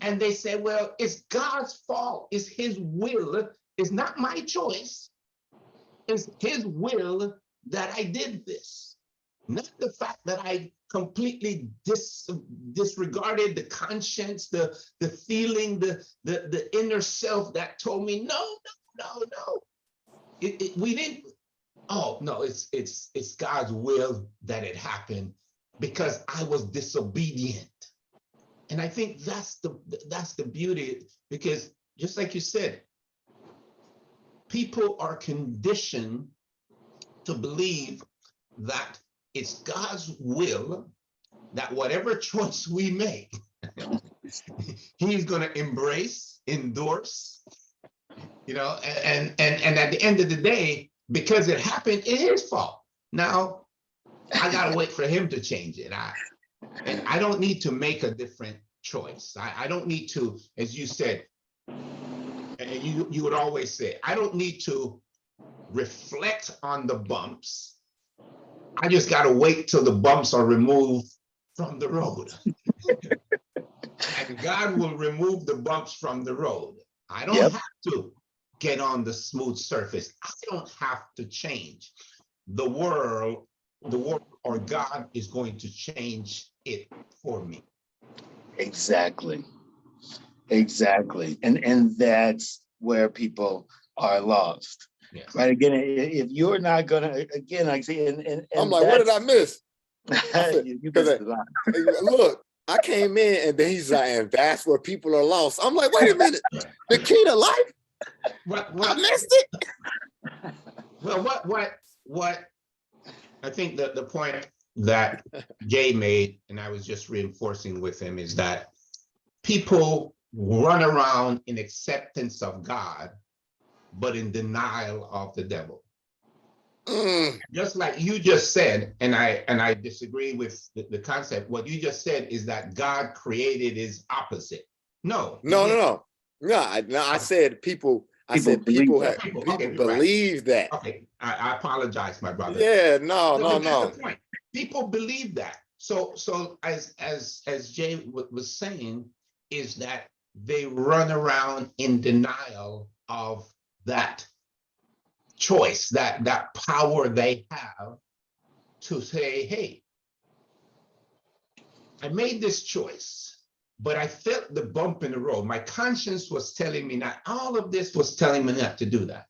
and they say, well, it's God's fault, it's his will, it's not my choice, it's his will that I did this. Not the fact that I completely disregarded the conscience, the feeling, the inner self that told me, no. We didn't. Oh no, it's God's will that it happened because I was disobedient. And I think that's the beauty, because just like you said, people are conditioned to believe that it's God's will that whatever choice we make, he's going to embrace, endorse, and at the end of the day, because it happened, it's his fault. Now, I got to wait for him to change it. I don't need to make a different choice. I don't need to, as you said, and you would always say, I don't need to reflect on the bumps. I just got to wait till the bumps are removed from the road. And God will remove the bumps from the road. I don't have to get on the smooth surface. I don't have to change. The world or God is going to change it for me. Exactly. And that's where people are lost. Yes. Right. Again, if you're not gonna, again, like see, and I'm like, what did I miss? Look, I came in and then he's like, and that's where people are lost. I'm like, wait a minute, the key to life? I missed it. Well, what I think that the point that Jay made, and I was just reinforcing with him, is that people run around in acceptance of God, but in denial of the devil. Just like you just said, and I disagree with the concept. What you just said is that God created his opposite. No. I said people. I said people believe that. Okay, I apologize, my brother. Yeah, no. That's the point. People believe that. So as Jay was saying, is that they run around in denial of that choice, that power they have to say, hey, I made this choice, but I felt the bump in the road. My conscience was telling me not, all of this was telling me not to do that,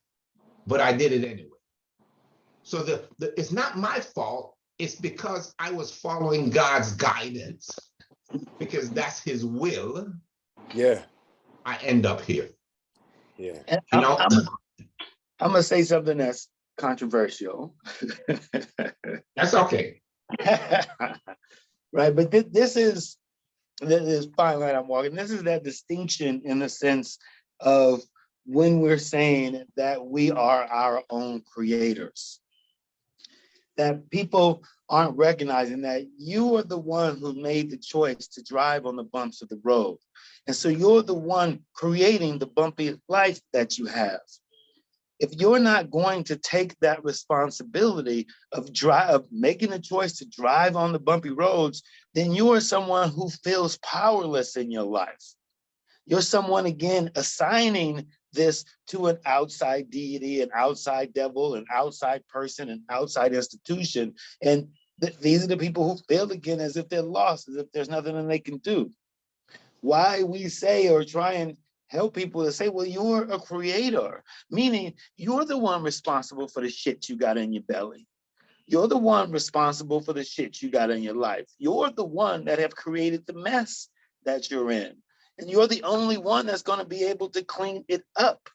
but I did it anyway. So it's not my fault. It's because I was following God's guidance, because that's his will. Yeah. I end up here. Yeah. I'm going to say something that's controversial. That's okay. Right. But this is fine line I'm walking. This is that distinction in the sense of when we're saying that we are our own creators, that people aren't recognizing that you are the one who made the choice to drive on the bumps of the road. And so you're the one creating the bumpy life that you have. If you're not going to take that responsibility of making the choice to drive on the bumpy roads, then you are someone who feels powerless in your life. You're someone, again, assigning this to an outside deity, an outside devil, an outside person, an outside institution. And these are the people who feel, again, as if they're lost, as if there's nothing that they can do. Why we say or try and help people to say, well, you're a creator, meaning you're the one responsible for the shit you got in your belly. You're the one responsible for the shit you got in your life. You're the one that have created the mess that you're in. And you're the only one that's going to be able to clean it up.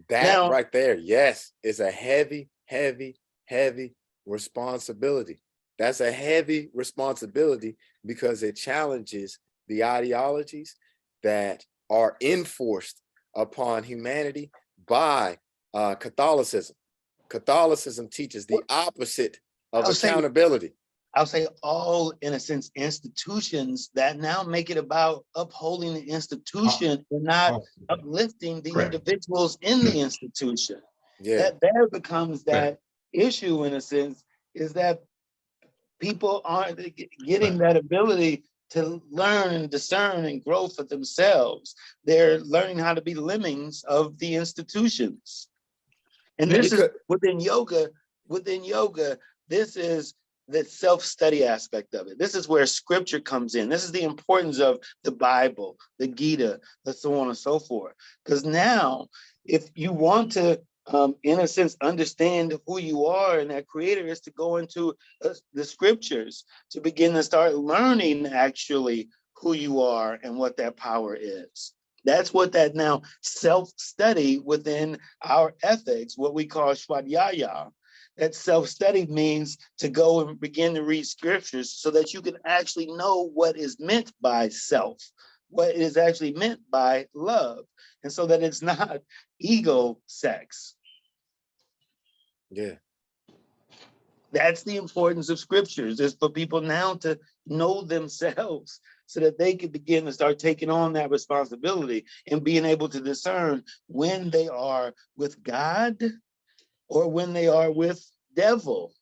That now, right there, yes, is a heavy, heavy, heavy responsibility. That's a heavy responsibility because it challenges the ideologies that are enforced upon humanity by Catholicism. Catholicism teaches the opposite of accountability. I'll say all, in a sense, institutions that now make it about upholding the institution and not uplifting the individuals in the institution. Yeah. That there becomes that issue, in a sense, is that people aren't getting that ability to learn and discern and grow for themselves. They're learning how to be lemmings of the institutions. And this is within yoga, this is the self-study aspect of it. This is where scripture comes in. This is the importance of the Bible, the Gita, and so on and so forth. Because now, if you want to, in a sense, understand who you are and that creator, is to go into the scriptures to begin to start learning actually who you are and what that power is. That's what that now self-study within our ethics, what we call Swadhyaya. That self-study means to go and begin to read scriptures so that you can actually know what is meant by self, what is actually meant by love, and so that it's not ego sex. Yeah. That's the importance of scriptures, is for people now to know themselves so that they can begin to start taking on that responsibility and being able to discern when they are with God or when they are with devil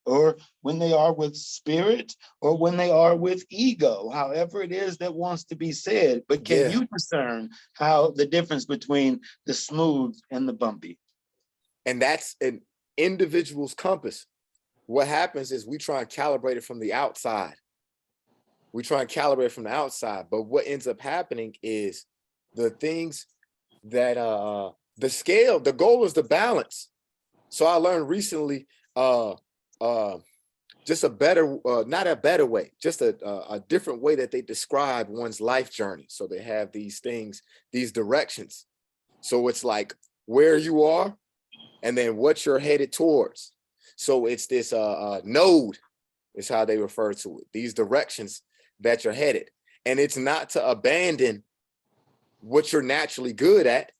or when they are with spirit or when they are with ego, however it is that wants to be said. But can you discern how the difference between the smooth and the bumpy? And that's an individual's compass. What happens is we try and calibrate it from the outside. We try and calibrate it from the outside, but what ends up happening is the things that the scale, the goal is the balance. So I learned recently just a better, not a better way, just a different way that they describe one's life journey. So they have these things, these directions. So it's like where you are and then what you're headed towards. So it's this node is how they refer to it, these directions that you're headed. And it's not to abandon what you're naturally good at.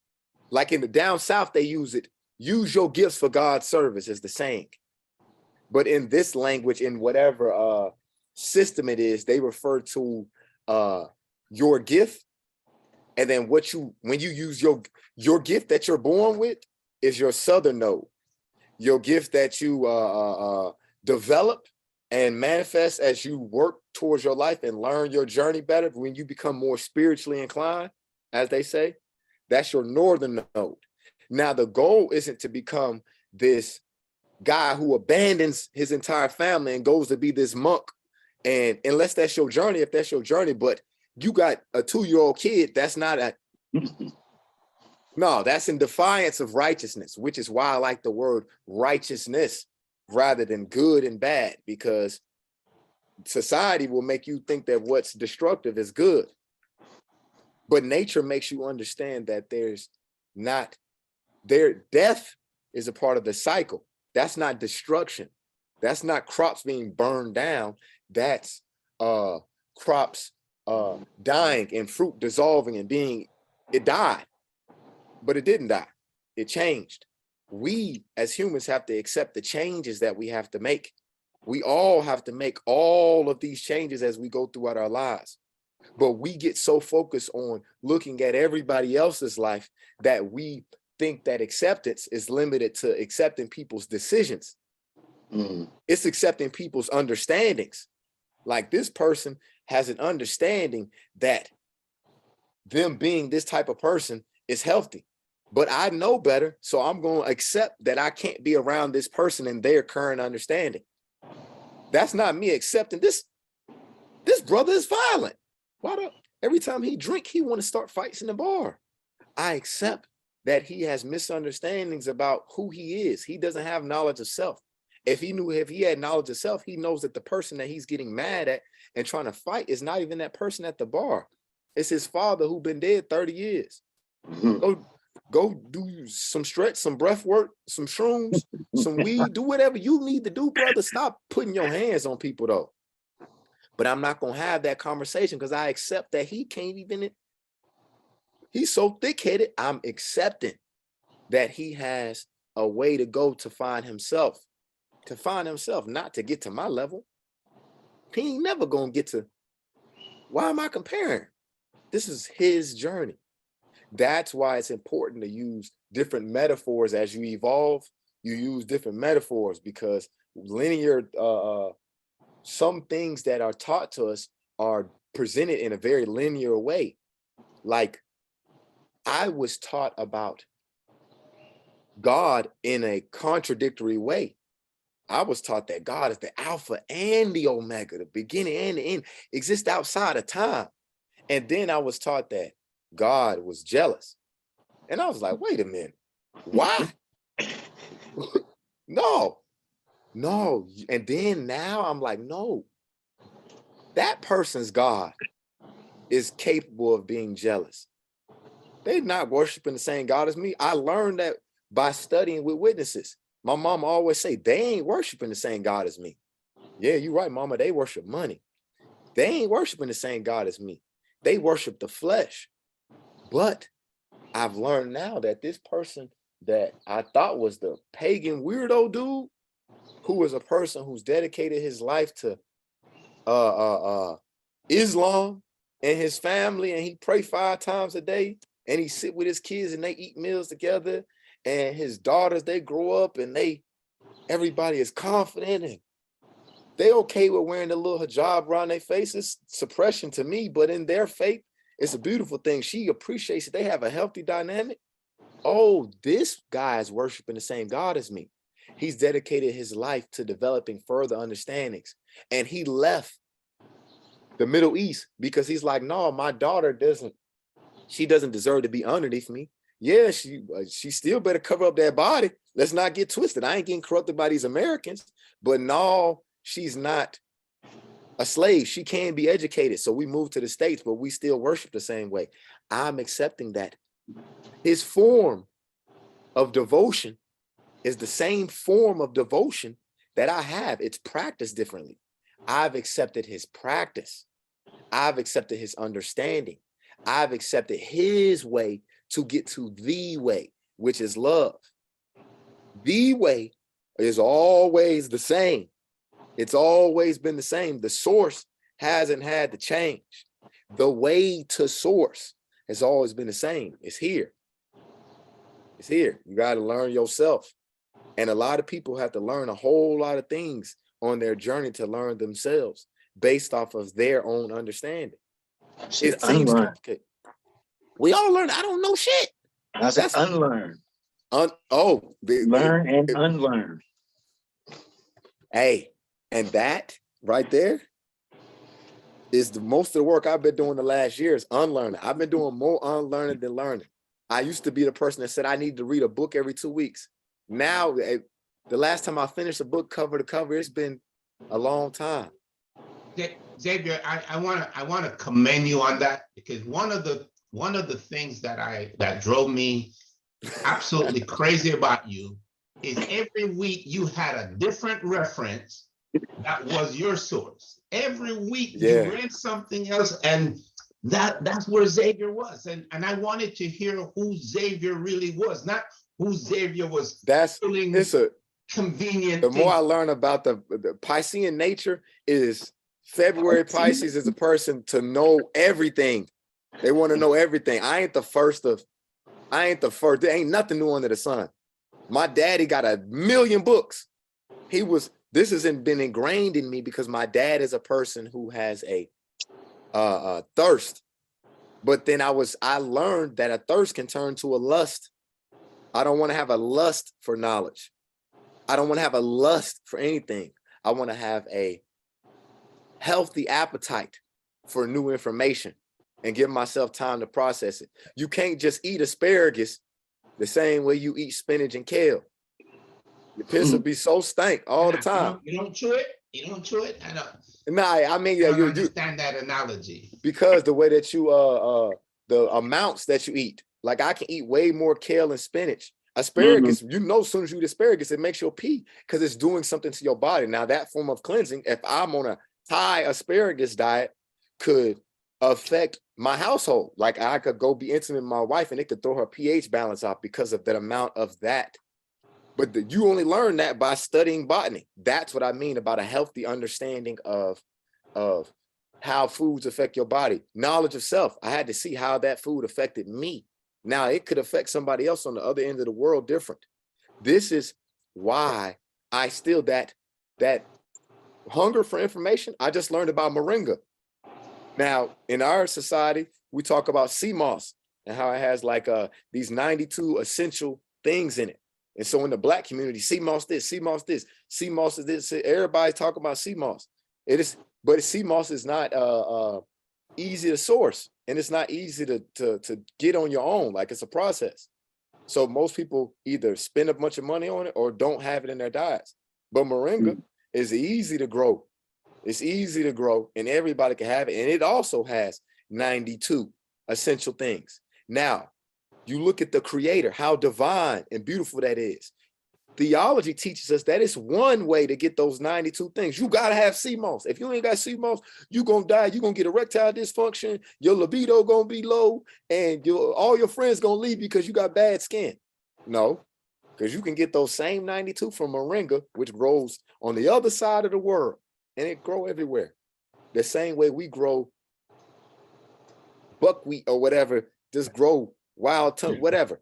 Like in the down south, they use it, use your gifts for God's service is the saying. But in this language, in whatever system it is, they refer to your gift. And then when you use your gift that you're born with is your southern node. Your gift that you develop and manifest as you work towards your life and learn your journey better, when you become more spiritually inclined, as they say, that's your northern node. Now, the goal isn't to become this guy who abandons his entire family and goes to be this monk. And unless that's your journey, if that's your journey, but you got a 2-year-old kid, that's not a... No, that's in defiance of righteousness, which is why I like the word righteousness rather than good and bad, because society will make you think that what's destructive is good. But nature makes you understand that death is a part of the cycle. That's not destruction. That's not crops being burned down. That's crops dying and fruit dissolving and it died. But it didn't die. It changed. We as humans have to accept the changes that we have to make. We all have to make all of these changes as we go throughout our lives. But we get so focused on looking at everybody else's life that we think that acceptance is limited to accepting people's decisions. It's accepting people's understandings. Like this person has an understanding that them being this type of person is healthy. But I know better, so I'm going to accept that I can't be around this person and their current understanding. That's not me accepting this brother is violent. Why Every time he drink, he want to start fights in the bar. I accept that he has misunderstandings about who he is. He doesn't have knowledge of self. If he had knowledge of self, he knows that the person that he's getting mad at and trying to fight is not even that person at the bar. It's his father who been dead 30 years. Go do some stretch, some breath work, some shrooms, some weed, do whatever you need to do, brother. Stop putting your hands on people though. But I'm not going to have that conversation because I accept that he can't even, he's so thick-headed. I'm accepting that he has a way to go to find himself, not to get to my level. He ain't never going to get to, why am I comparing? This is his journey. That's why it's important to use different metaphors as you evolve. You use different metaphors because linear, some things that are taught to us are presented in a very linear way. Like I was taught about God in a contradictory way. I was taught that God is the Alpha and the Omega, the beginning and the end, exists outside of time. And then I was taught that God was jealous. And I was like, wait a minute, why? No. And then now I'm like, no, that person's God is capable of being jealous. They're not worshiping the same God as me. I learned that by studying with witnesses. My mama always say, they ain't worshiping the same God as me. Yeah, you're right, mama. They worship money. They ain't worshiping the same God as me. They worship the flesh. But I've learned now that this person that I thought was the pagan weirdo dude, who was a person who's dedicated his life to Islam and his family, and he pray 5 times a day, and he sit with his kids and they eat meals together, and his daughters, they grow up and everybody is confident and they okay with wearing the little hijab around their faces. Suppression to me, but in their faith, it's a beautiful thing. She appreciates it. They have a healthy dynamic. Oh, this guy is worshiping the same God as me. He's dedicated his life to developing further understandings. And he left the Middle East because he's like, no, my daughter doesn't deserve to be underneath me. Yeah, she still better cover up that body. Let's not get twisted. I ain't getting corrupted by these Americans, but no, she's not a slave. She can be educated. So we moved to the States, but we still worship the same way. I'm accepting that his form of devotion is the same form of devotion that I have. It's practiced differently. I've accepted his practice. I've accepted his understanding. I've accepted his way to get to the way, which is love. The way is always the same. It's always been the same. The source hasn't had to change. The way to source has always been the same. It's here. It's here. You got to learn yourself. And a lot of people have to learn a whole lot of things on their journey to learn themselves based off of their own understanding. It seems complicated. We all learn. I don't know shit. That's unlearn. Learn and unlearn. Hey, and that right there is the most of the work I've been doing the last year is unlearning. I've been doing more unlearning than learning. I used to be the person that said I need to read a book every 2 weeks. Now, the last time I finished a book cover to cover, it's been a long time. Xavier, I want to commend you on that, because one of the things that drove me absolutely crazy about you is every week you had a different reference that was your source. Every week you read something else, and that's where Xavier was. And I wanted to hear who Xavier really was, not who Xavier was. It's a convenient. The more I learn about the Piscean nature is February Pisces is a person to know everything. They want to know everything. I ain't the first. There ain't nothing new under the sun. My daddy got 1,000,000 books. This hasn't been ingrained in me because my dad is a person who has a thirst. But then I learned that a thirst can turn to a lust. I don't want to have a lust for knowledge. I don't want to have a lust for anything. I want to have a healthy appetite for new information. and give myself time to process it. You can't just eat asparagus the same way you eat spinach and kale. Your piss will be so stank all the time. You don't chew it? You don't chew it? I don't. Nah, I mean, I don't understand that analogy. Because the way that you the amounts that you eat, like I can eat way more kale and spinach. Asparagus, you know, as soon as you eat asparagus, it makes your pee because it's doing something to your body. Now, that form of cleansing, if I'm on a Thai asparagus diet, could affect my household. Like I could go be intimate with my wife and it could throw her pH balance off because of that amount of that. But you only learn that by studying botany. That's what I mean about a healthy understanding of how foods affect your body. Knowledge of self. I had to see how that food affected me. Now it could affect somebody else on the other end of the world different. This is why I still that hunger for information. I just learned about moringa. Now, in our society, we talk about sea moss and how it has like these 92 essential things in it. And so in the Black community, sea moss this, sea moss this, sea moss is this. Everybody talk about sea moss. It is, but sea moss is not easy to source, and it's not easy to get on your own. Like it's a process. So most people either spend a bunch of money on it or don't have it in their diets. But moringa is easy to grow. It's easy to grow, and everybody can have it. And it also has 92 essential things. Now, you look at the creator, how divine and beautiful that is. Theology teaches us that it's one way to get those 92 things. You got to have sea moss. If you ain't got sea moss, you're going to die. You're going to get erectile dysfunction. Your libido going to be low, and all your friends going to leave you because you got bad skin. No, because you can get those same 92 from moringa, which grows on the other side of the world, and it grow everywhere. The same way we grow buckwheat or whatever, just grow wild, whatever.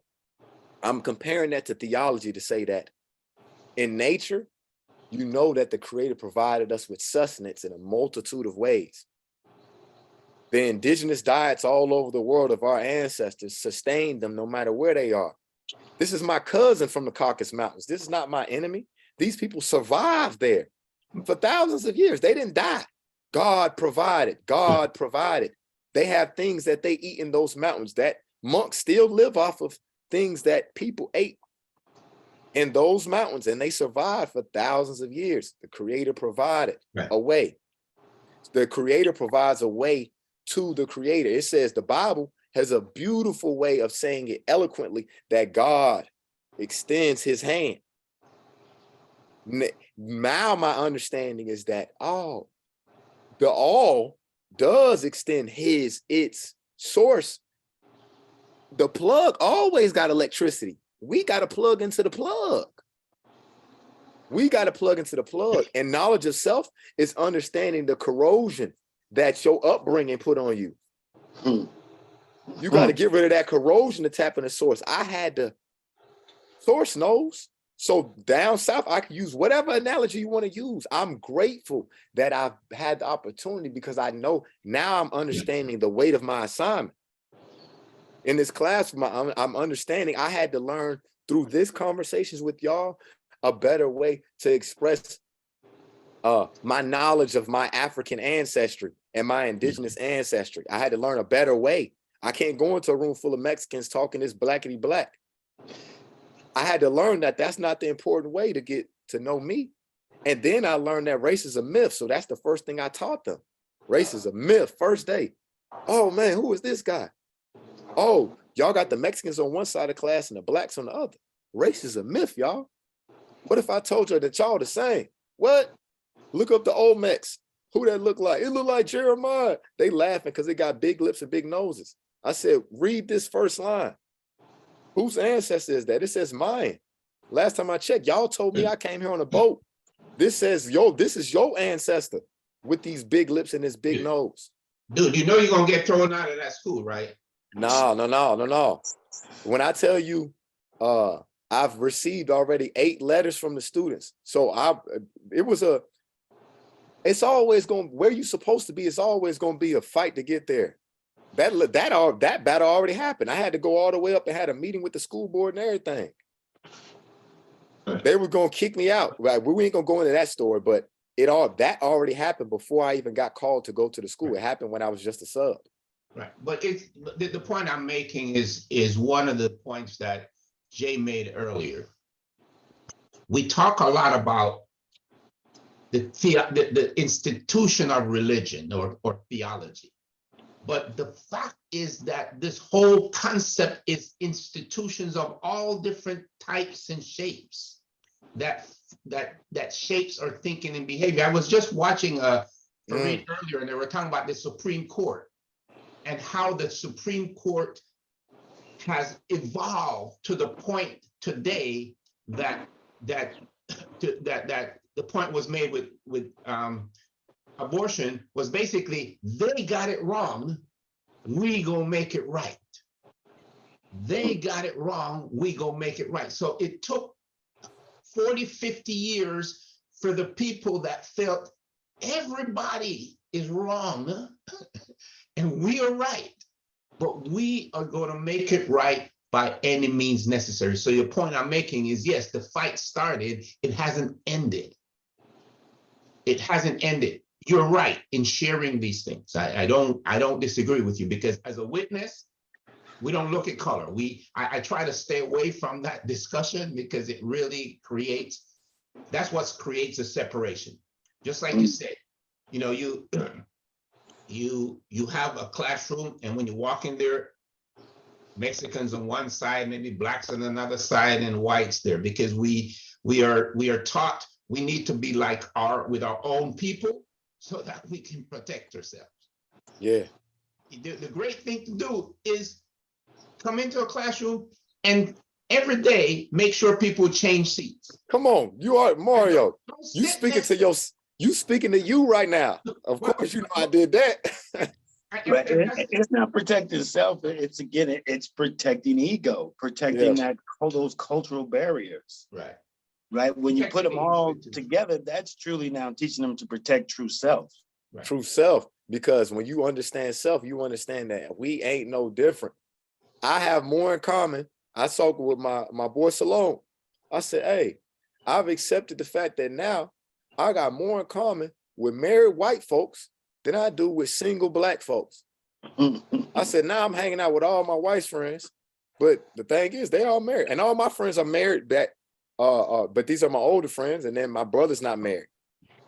I'm comparing that to theology to say that in nature, you know that the creator provided us with sustenance in a multitude of ways. The indigenous diets all over the world of our ancestors sustained them no matter where they are. This is my cousin from the Caucasus Mountains. This is not my enemy. These people survived there for thousands of years. They didn't die. God provided. God provided. They have things that they eat in those mountains that monks still live off of things that people ate in those mountains, and they survived for thousands of years. The creator provided a way. The creator provides a way to the creator. It says the Bible has a beautiful way of saying it eloquently that God extends his hand. Now my understanding is that the all does extend its source. The plug always got electricity. We got to plug into the plug. We got to plug into the plug. And knowledge of self is understanding the corrosion that your upbringing put on you. You got to get rid of that corrosion to tap in the source. I had the source knows. So down south, I can use whatever analogy you want to use. I'm grateful that I've had the opportunity because I know now I'm understanding the weight of my assignment. In this class, I'm understanding I had to learn through this conversations with y'all a better way to express my knowledge of my African ancestry and my indigenous ancestry. I had to learn a better way. I can't go into a room full of Mexicans talking this blackity black. I had to learn that that's not the important way to get to know me. And then I learned that race is a myth. So that's the first thing I taught them. Race is a myth, first day. Oh man, who is this guy? Oh, y'all got the Mexicans on one side of class and the blacks on the other. Race is a myth, y'all. What if I told you that y'all the same? What? Look up the old Mex. Who that look like? It look like Jeremiah. They laughing because they got big lips and big noses. I said, read this first line. Whose ancestor is that? It says mine. Last time I checked, y'all told me I came here on a boat. This says, this is your ancestor with these big lips and this big nose. Dude, you know you're going to get thrown out of that school, right? No. When I tell you, I've received already 8 letters from the students. So it's always going, where you supposed to be, it's always going to be a fight to get there. That battle already happened. I had to go all the way up and had a meeting with the school board and everything. They were going to kick me out. Right? We ain't going to go into that story, but that already happened before I even got called to go to the school. It happened when I was just a sub. Right. But the point I'm making is one of the points that Jay made earlier. We talk a lot about the institution of religion or theology. But the fact is that this whole concept is institutions of all different types and shapes that shapes our thinking and behavior. I was just watching a read earlier, and they were talking about the Supreme Court and how the Supreme Court has evolved to the point today that the point was made with abortion was basically they got it wrong, we gonna make it right. They got it wrong, we gonna make it right. So it took 40, 50 years for the people that felt everybody is wrong and we are right, but we are going to make it right by any means necessary. So your point I'm making is, yes, the fight started, it hasn't ended. It hasn't ended. You're right in sharing these things. I don't disagree with you, because as a witness, we don't look at color. I try to stay away from that discussion because it really that's what creates a separation. Just like you said, you know, you have a classroom, and when you walk in there, Mexicans on one side, maybe blacks on another side, and whites there, because we are taught we need to be like with our own people so that we can protect ourselves. Yeah. The great thing to do is come into a classroom and every day make sure people change seats. Come on, you are Mario. You speaking to you right now. Of course, you know I did that. But it's not protecting self. It's protecting ego, protecting those cultural barriers. Right. Right. When you put them all together, that's truly now teaching them to protect true self. Right. True self. Because when you understand self, you understand that we ain't no different. I have more in common. I talked with my boy Salone. I said, hey, I've accepted the fact that now I got more in common with married white folks than I do with single black folks. I said, now I'm hanging out with all my white friends, but the thing is, they all married, and all my friends are married. But these are my older friends, and then my brother's not married.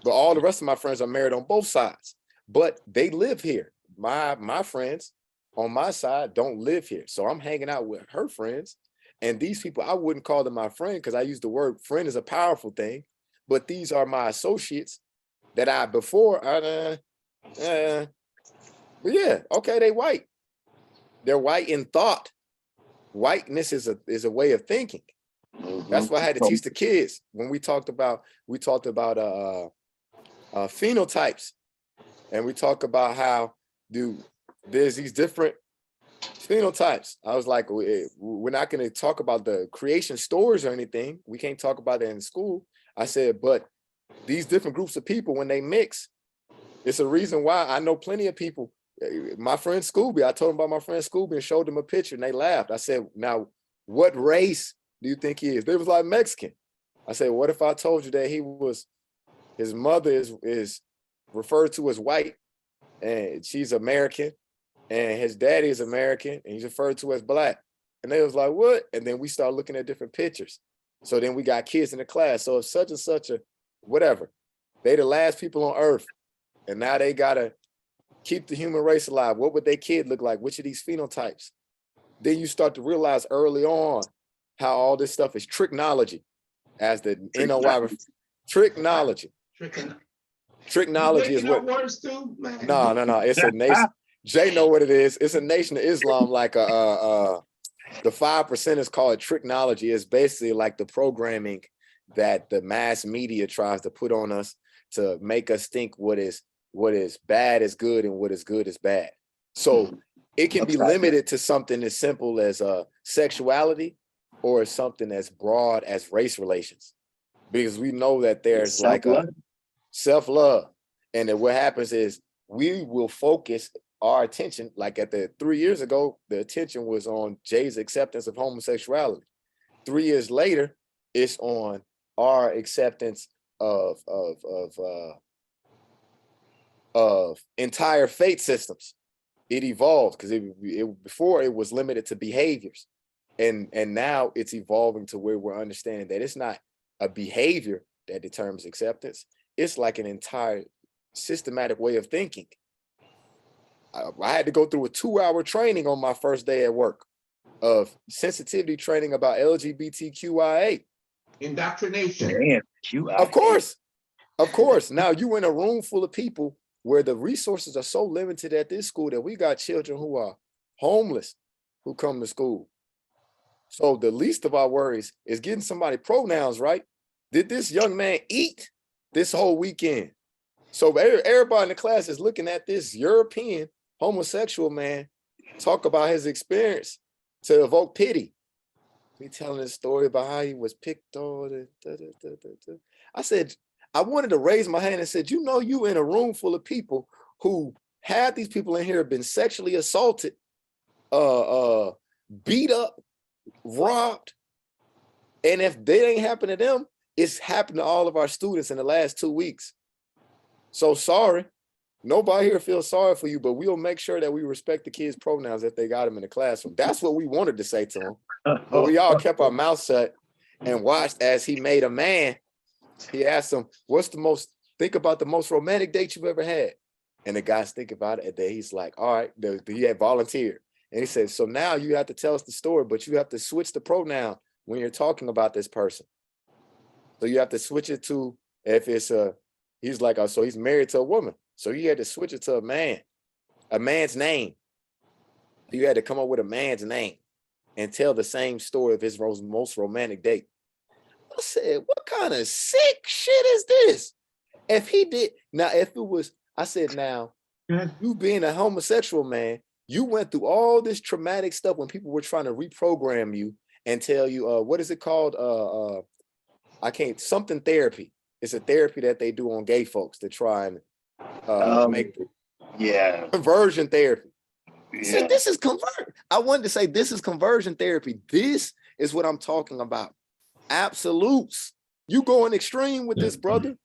But all the rest of my friends are married on both sides, but they live here. My friends on my side don't live here, so I'm hanging out with her friends, and these people I wouldn't call them my friend because I use the word friend is a powerful thing, but these are my associates that but yeah, okay, they white. They're white in thought. Whiteness is a way of thinking. That's why I had to teach the kids when we talked about phenotypes, and we talk about how there's these different phenotypes. I was like, we're not going to talk about the creation stories or anything. We can't talk about that in school. I said, but these different groups of people, when they mix, it's a reason why I know plenty of people. My friend Scooby, I told him about my friend Scooby and showed them a picture, and they laughed. I said, now, what race do you think he is? They was like Mexican. I said, what if I told you that his mother is referred to as white, and she's American, and his daddy is American, and he's referred to as black? And they was like, what? And then we start looking at different pictures. So then we got kids in the class. So if such and such a whatever, they the last people on earth, and now they gotta keep the human race alive. What would their kid look like? Which of these phenotypes? Then you start to realize early on how all this stuff is tricknology, as the NOI tricknology. Tricknology is what words too, man. No. It's a nation. Jay know what it is. It's a nation of Islam, like the 5% is called tricknology. It's basically like the programming that the mass media tries to put on us to make us think what is bad is good and what is good is bad. So it can be limited to something as simple as sexuality, or something as broad as race relations, because we know that there's like a self-love, and then what happens is we will focus our attention. Like at the 3 years ago, the attention was on Jay's acceptance of homosexuality. 3 years later, it's on our acceptance of entire faith systems. it evolved because before it was limited to behaviors. And now it's evolving to where we're understanding that it's not a behavior that determines acceptance. It's like an entire systematic way of thinking. I had to go through a 2-hour training on my first day at work of sensitivity training about LGBTQIA. Indoctrination. Man, Of course. Now you in a room full of people where the resources are so limited at this school that we got children who are homeless who come to school. So the least of our worries is getting somebody pronouns right. Did this young man eat this whole weekend? So everybody in the class is looking at this European homosexual man talk about his experience to evoke pity. He telling his story about how he was picked on. I said, I wanted to raise my hand and said, you know, you in a room full of people who had these people in here have been sexually assaulted, beat up, robbed. And if they ain't happened to them, it's happened to all of our students in the last 2 weeks. So sorry, nobody here feels sorry for you, but we'll make sure that we respect the kids' pronouns if they got them in the classroom. That's what we wanted to say to them. But we all kept our mouth shut and watched as he made a man. He asked him, think about the most romantic date you've ever had. And the guys think about it, and then he's like, all right, he had volunteered. And he said, so now you have to tell us the story, but you have to switch the pronoun when you're talking about this person. So you have to switch it to, if it's he's like, so he's married to a woman. So you had to switch it to a man's name. You had to come up with a man's name and tell the same story of his most romantic date. I said, what kind of sick shit is this? If it was, I said, now, you being a homosexual man, you went through all this traumatic stuff when people were trying to reprogram you and tell you, what is it called? Something therapy. It's a therapy that they do on gay folks to try and make conversion therapy. Yeah. So this is I wanted to say this is conversion therapy. This is what I'm talking about. Absolutes. You going extreme with this, brother.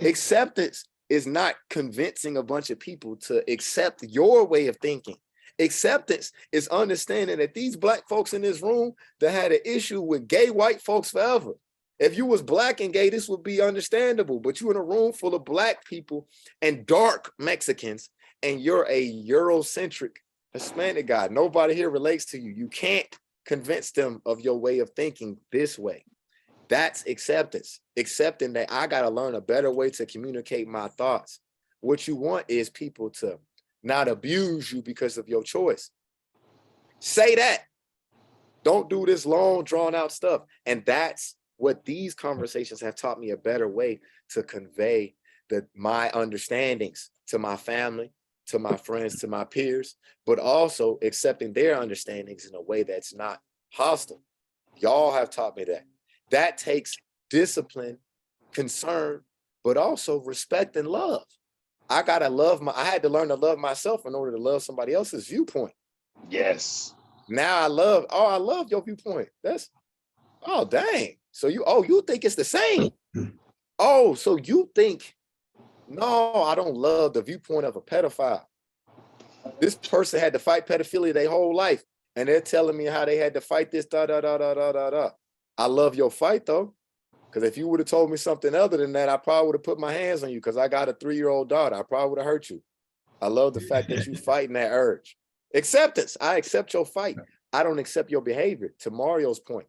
Acceptance is not convincing a bunch of people to accept your way of thinking. Acceptance is understanding that these black folks in this room that had an issue with gay white folks forever. If you was black and gay, this would be understandable, but you're in a room full of black people and dark Mexicans, and you're a Eurocentric Hispanic guy. Nobody here relates to you. You can't convince them of your way of thinking this way. That's acceptance. Accepting that I got to learn a better way to communicate my thoughts. What you want is people to not abuse you because of your choice. Say that. Don't do this long, drawn out stuff. And that's what these conversations have taught me, a better way to convey my understandings to my family, to my friends, to my peers, but also accepting their understandings in a way that's not hostile. Y'all have taught me that. That takes discipline, concern, but also respect and love. I had to learn to love myself in order to love somebody else's viewpoint. Yes. Now I love your viewpoint. Dang. So you think it's the same. Oh, so you think, no, I don't love the viewpoint of a pedophile. This person had to fight pedophilia their whole life, and they're telling me how they had to fight this, I love your fight, though, because if you would have told me something other than that, I probably would have put my hands on you because I got a 3-year-old daughter. I probably would have hurt you. I love the fact that you fighting that urge. Acceptance. I accept your fight. I don't accept your behavior, to Mario's point.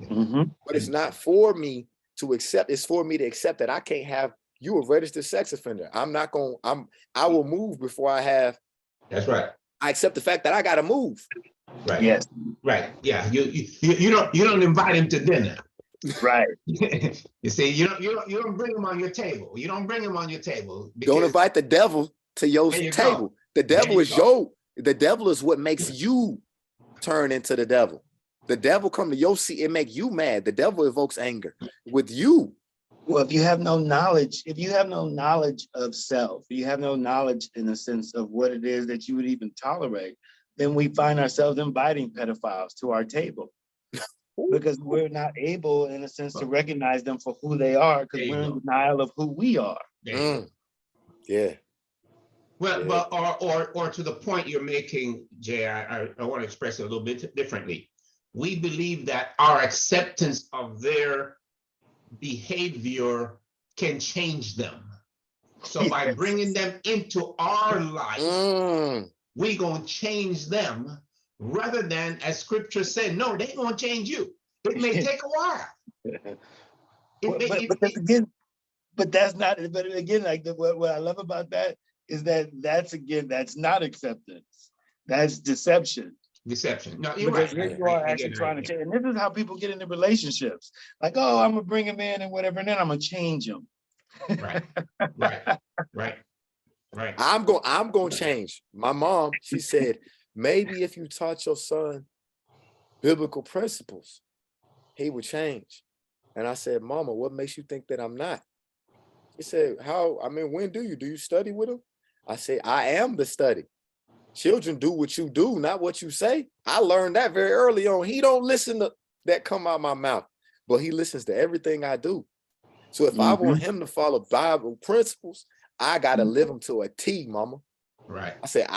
Mm-hmm. But it's not for me to accept. It's for me to accept that I can't have you a registered sex offender. I will move before I have. That's right. I accept the fact that I got to move. Right. Yes. Right. Yeah. You don't invite him to dinner. Right. You see, you don't bring him on your table. You don't bring him on your table. Don't invite the devil to your table. The devil is the devil is what makes you turn into the devil. The devil come to your seat and make you mad. The devil evokes anger with you. Well, if you have no knowledge of self, you have no knowledge in the sense of what it is that you would even tolerate, then we find ourselves inviting pedophiles to our table because we're not able, in a sense, to recognize them for who they are because we're in denial of who we are. Yeah. Well, Yeah. or to the point you're making, Jay, I want to express it a little bit differently. We believe that our acceptance of their behavior can change them. So by bringing them into our life, we gonna change them, rather than, as scripture said, no, they gonna change you. It may take a while. But that's not, but again, like what I love about that is that's not acceptance. That's deception. Deception. No, you're Because right. here you are actually trying to change. And this is how people get into relationships. Like, oh, I'm gonna bring him in and whatever, and then I'm gonna change him. Right. I'm going to change. My mom, she said, maybe if you taught your son biblical principles, he would change. And I said, Mama, what makes you think that I'm not? She said, when do you study with him? I said, I am the study. Children do what you do, not what you say. I learned that very early on. He don't listen to that come out my mouth, but he listens to everything I do. So if I want him to follow Bible principles, I got to live them to a T, Mama. Right. I said,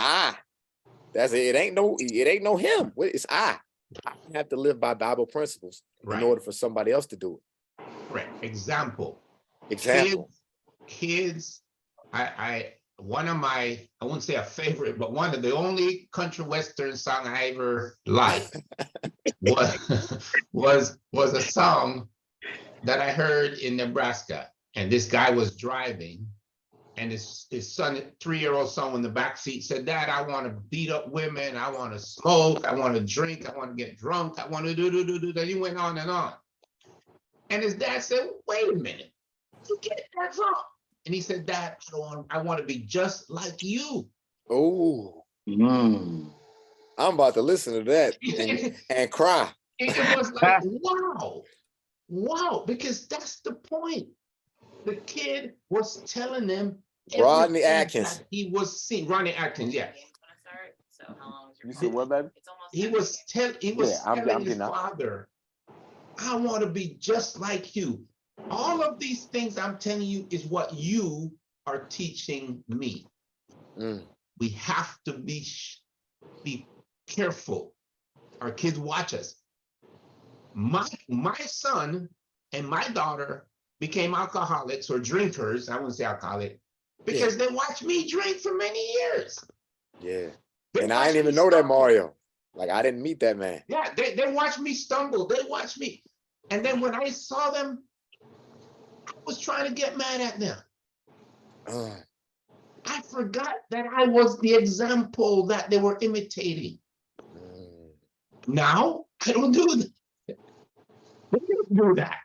that's it. It ain't no him. It's I have to live by Bible principles in order for somebody else to do it. Right. Example. Kids, one of my, I wouldn't say a favorite, but one of the only country western song I ever liked was a song that I heard in Nebraska. And this guy was driving, and his son, 3-year-old son in the back seat said, Dad, I want to beat up women. I want to smoke. I want to drink. I want to get drunk. I want to do. He went on and on. And his dad said, wait a minute, you get that from? And he said, Dad, I want to be just like you. Oh, I'm about to listen to that and cry. It was like, wow, because that's the point. The kid was telling them Rodney Atkins. He was seeing Rodney Atkins, yeah. So how long is your You said what, baby? It's almost He was telling his father, I want to be just like you. All of these things I'm telling you is what you are teaching me. We have to be careful. Our kids watch us. My son and my daughter became alcoholics or drinkers. I wouldn't say alcoholic, because they watched me drink for many years. Yeah. And I didn't even know that, Mario. Like, I didn't meet that man. Yeah, they watched me stumble. They watched me. And then when I saw them, I was trying to get mad at them. I forgot that I was the example that they were imitating. Now, I don't do that. I don't do that.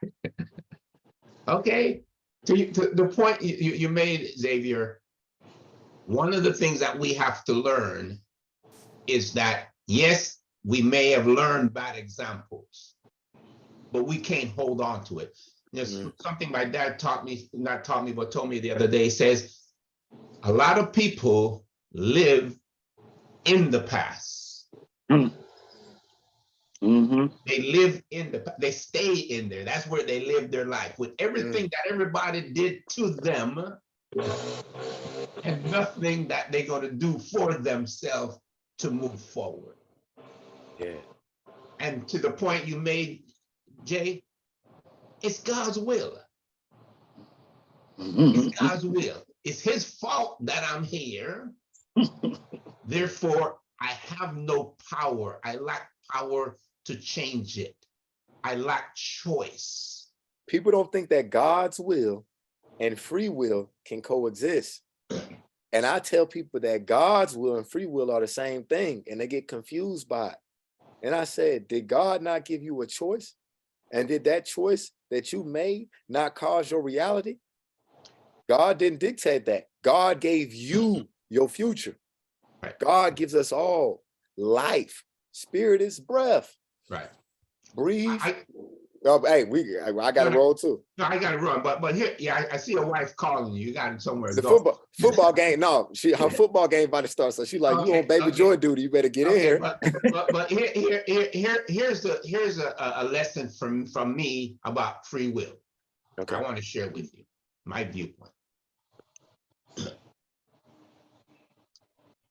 Okay? To the point you made, Xavier, one of the things that we have to learn is that, yes, we may have learned bad examples, but we can't hold on to it. There's something my dad told me the other day. He says, a lot of people live in the past. They live they stay in there. That's where they live their life, with everything that everybody did to them and nothing that they're going to do for themselves to move forward. Yeah. And to the point you made, Jay, it's God's will. It's God's will. It's his fault that I'm here. Therefore, I have no power. I lack power to change it. I lack choice. People don't think that God's will and free will can coexist. And I tell people that God's will and free will are the same thing, and they get confused by it. And I said, did God not give you a choice? And did that choice that you made not cause your reality? God didn't dictate that. God gave you your future. Right. God gives us all life. Spirit is breath. Right. Breathe. I got to roll too. No, I got to run. But here, yeah, I see your wife calling you. You got somewhere to the go. football game. No, her football game about to start. So she's like, you on baby joy duty? You better get in here. But here's a lesson from me about free will. Okay. I want to share with you my viewpoint.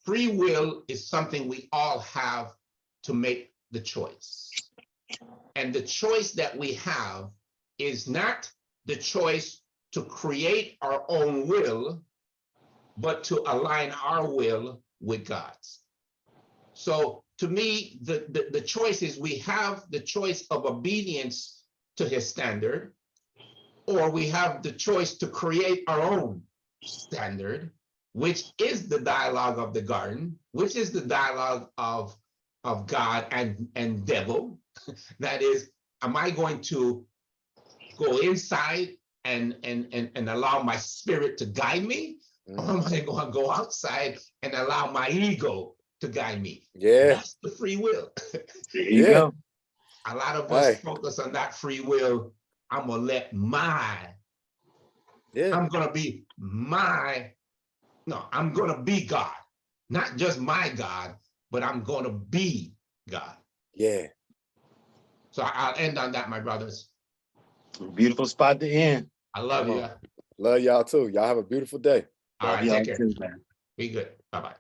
free will is something we all have to make the choice. And the choice that we have is not the choice to create our own will, but to align our will with God's. So to me, the choice is we have the choice of obedience to his standard, or we have the choice to create our own standard, which is the dialogue of the garden, which is the dialogue of God and devil. That is, am I going to go inside and allow my spirit to guide me? Or am I going to go outside and allow my ego to guide me? Yeah. That's the free will. There you go. A lot of us focus on that free will. I'm going to let I'm going to be I'm going to be God. Not just my God, but I'm going to be God. Yeah. So I'll end on that, my brothers. Beautiful spot to end. I love you. Love y'all too. Y'all have a beautiful day. All right, Y'all take care. too, man. Be good. Bye-bye.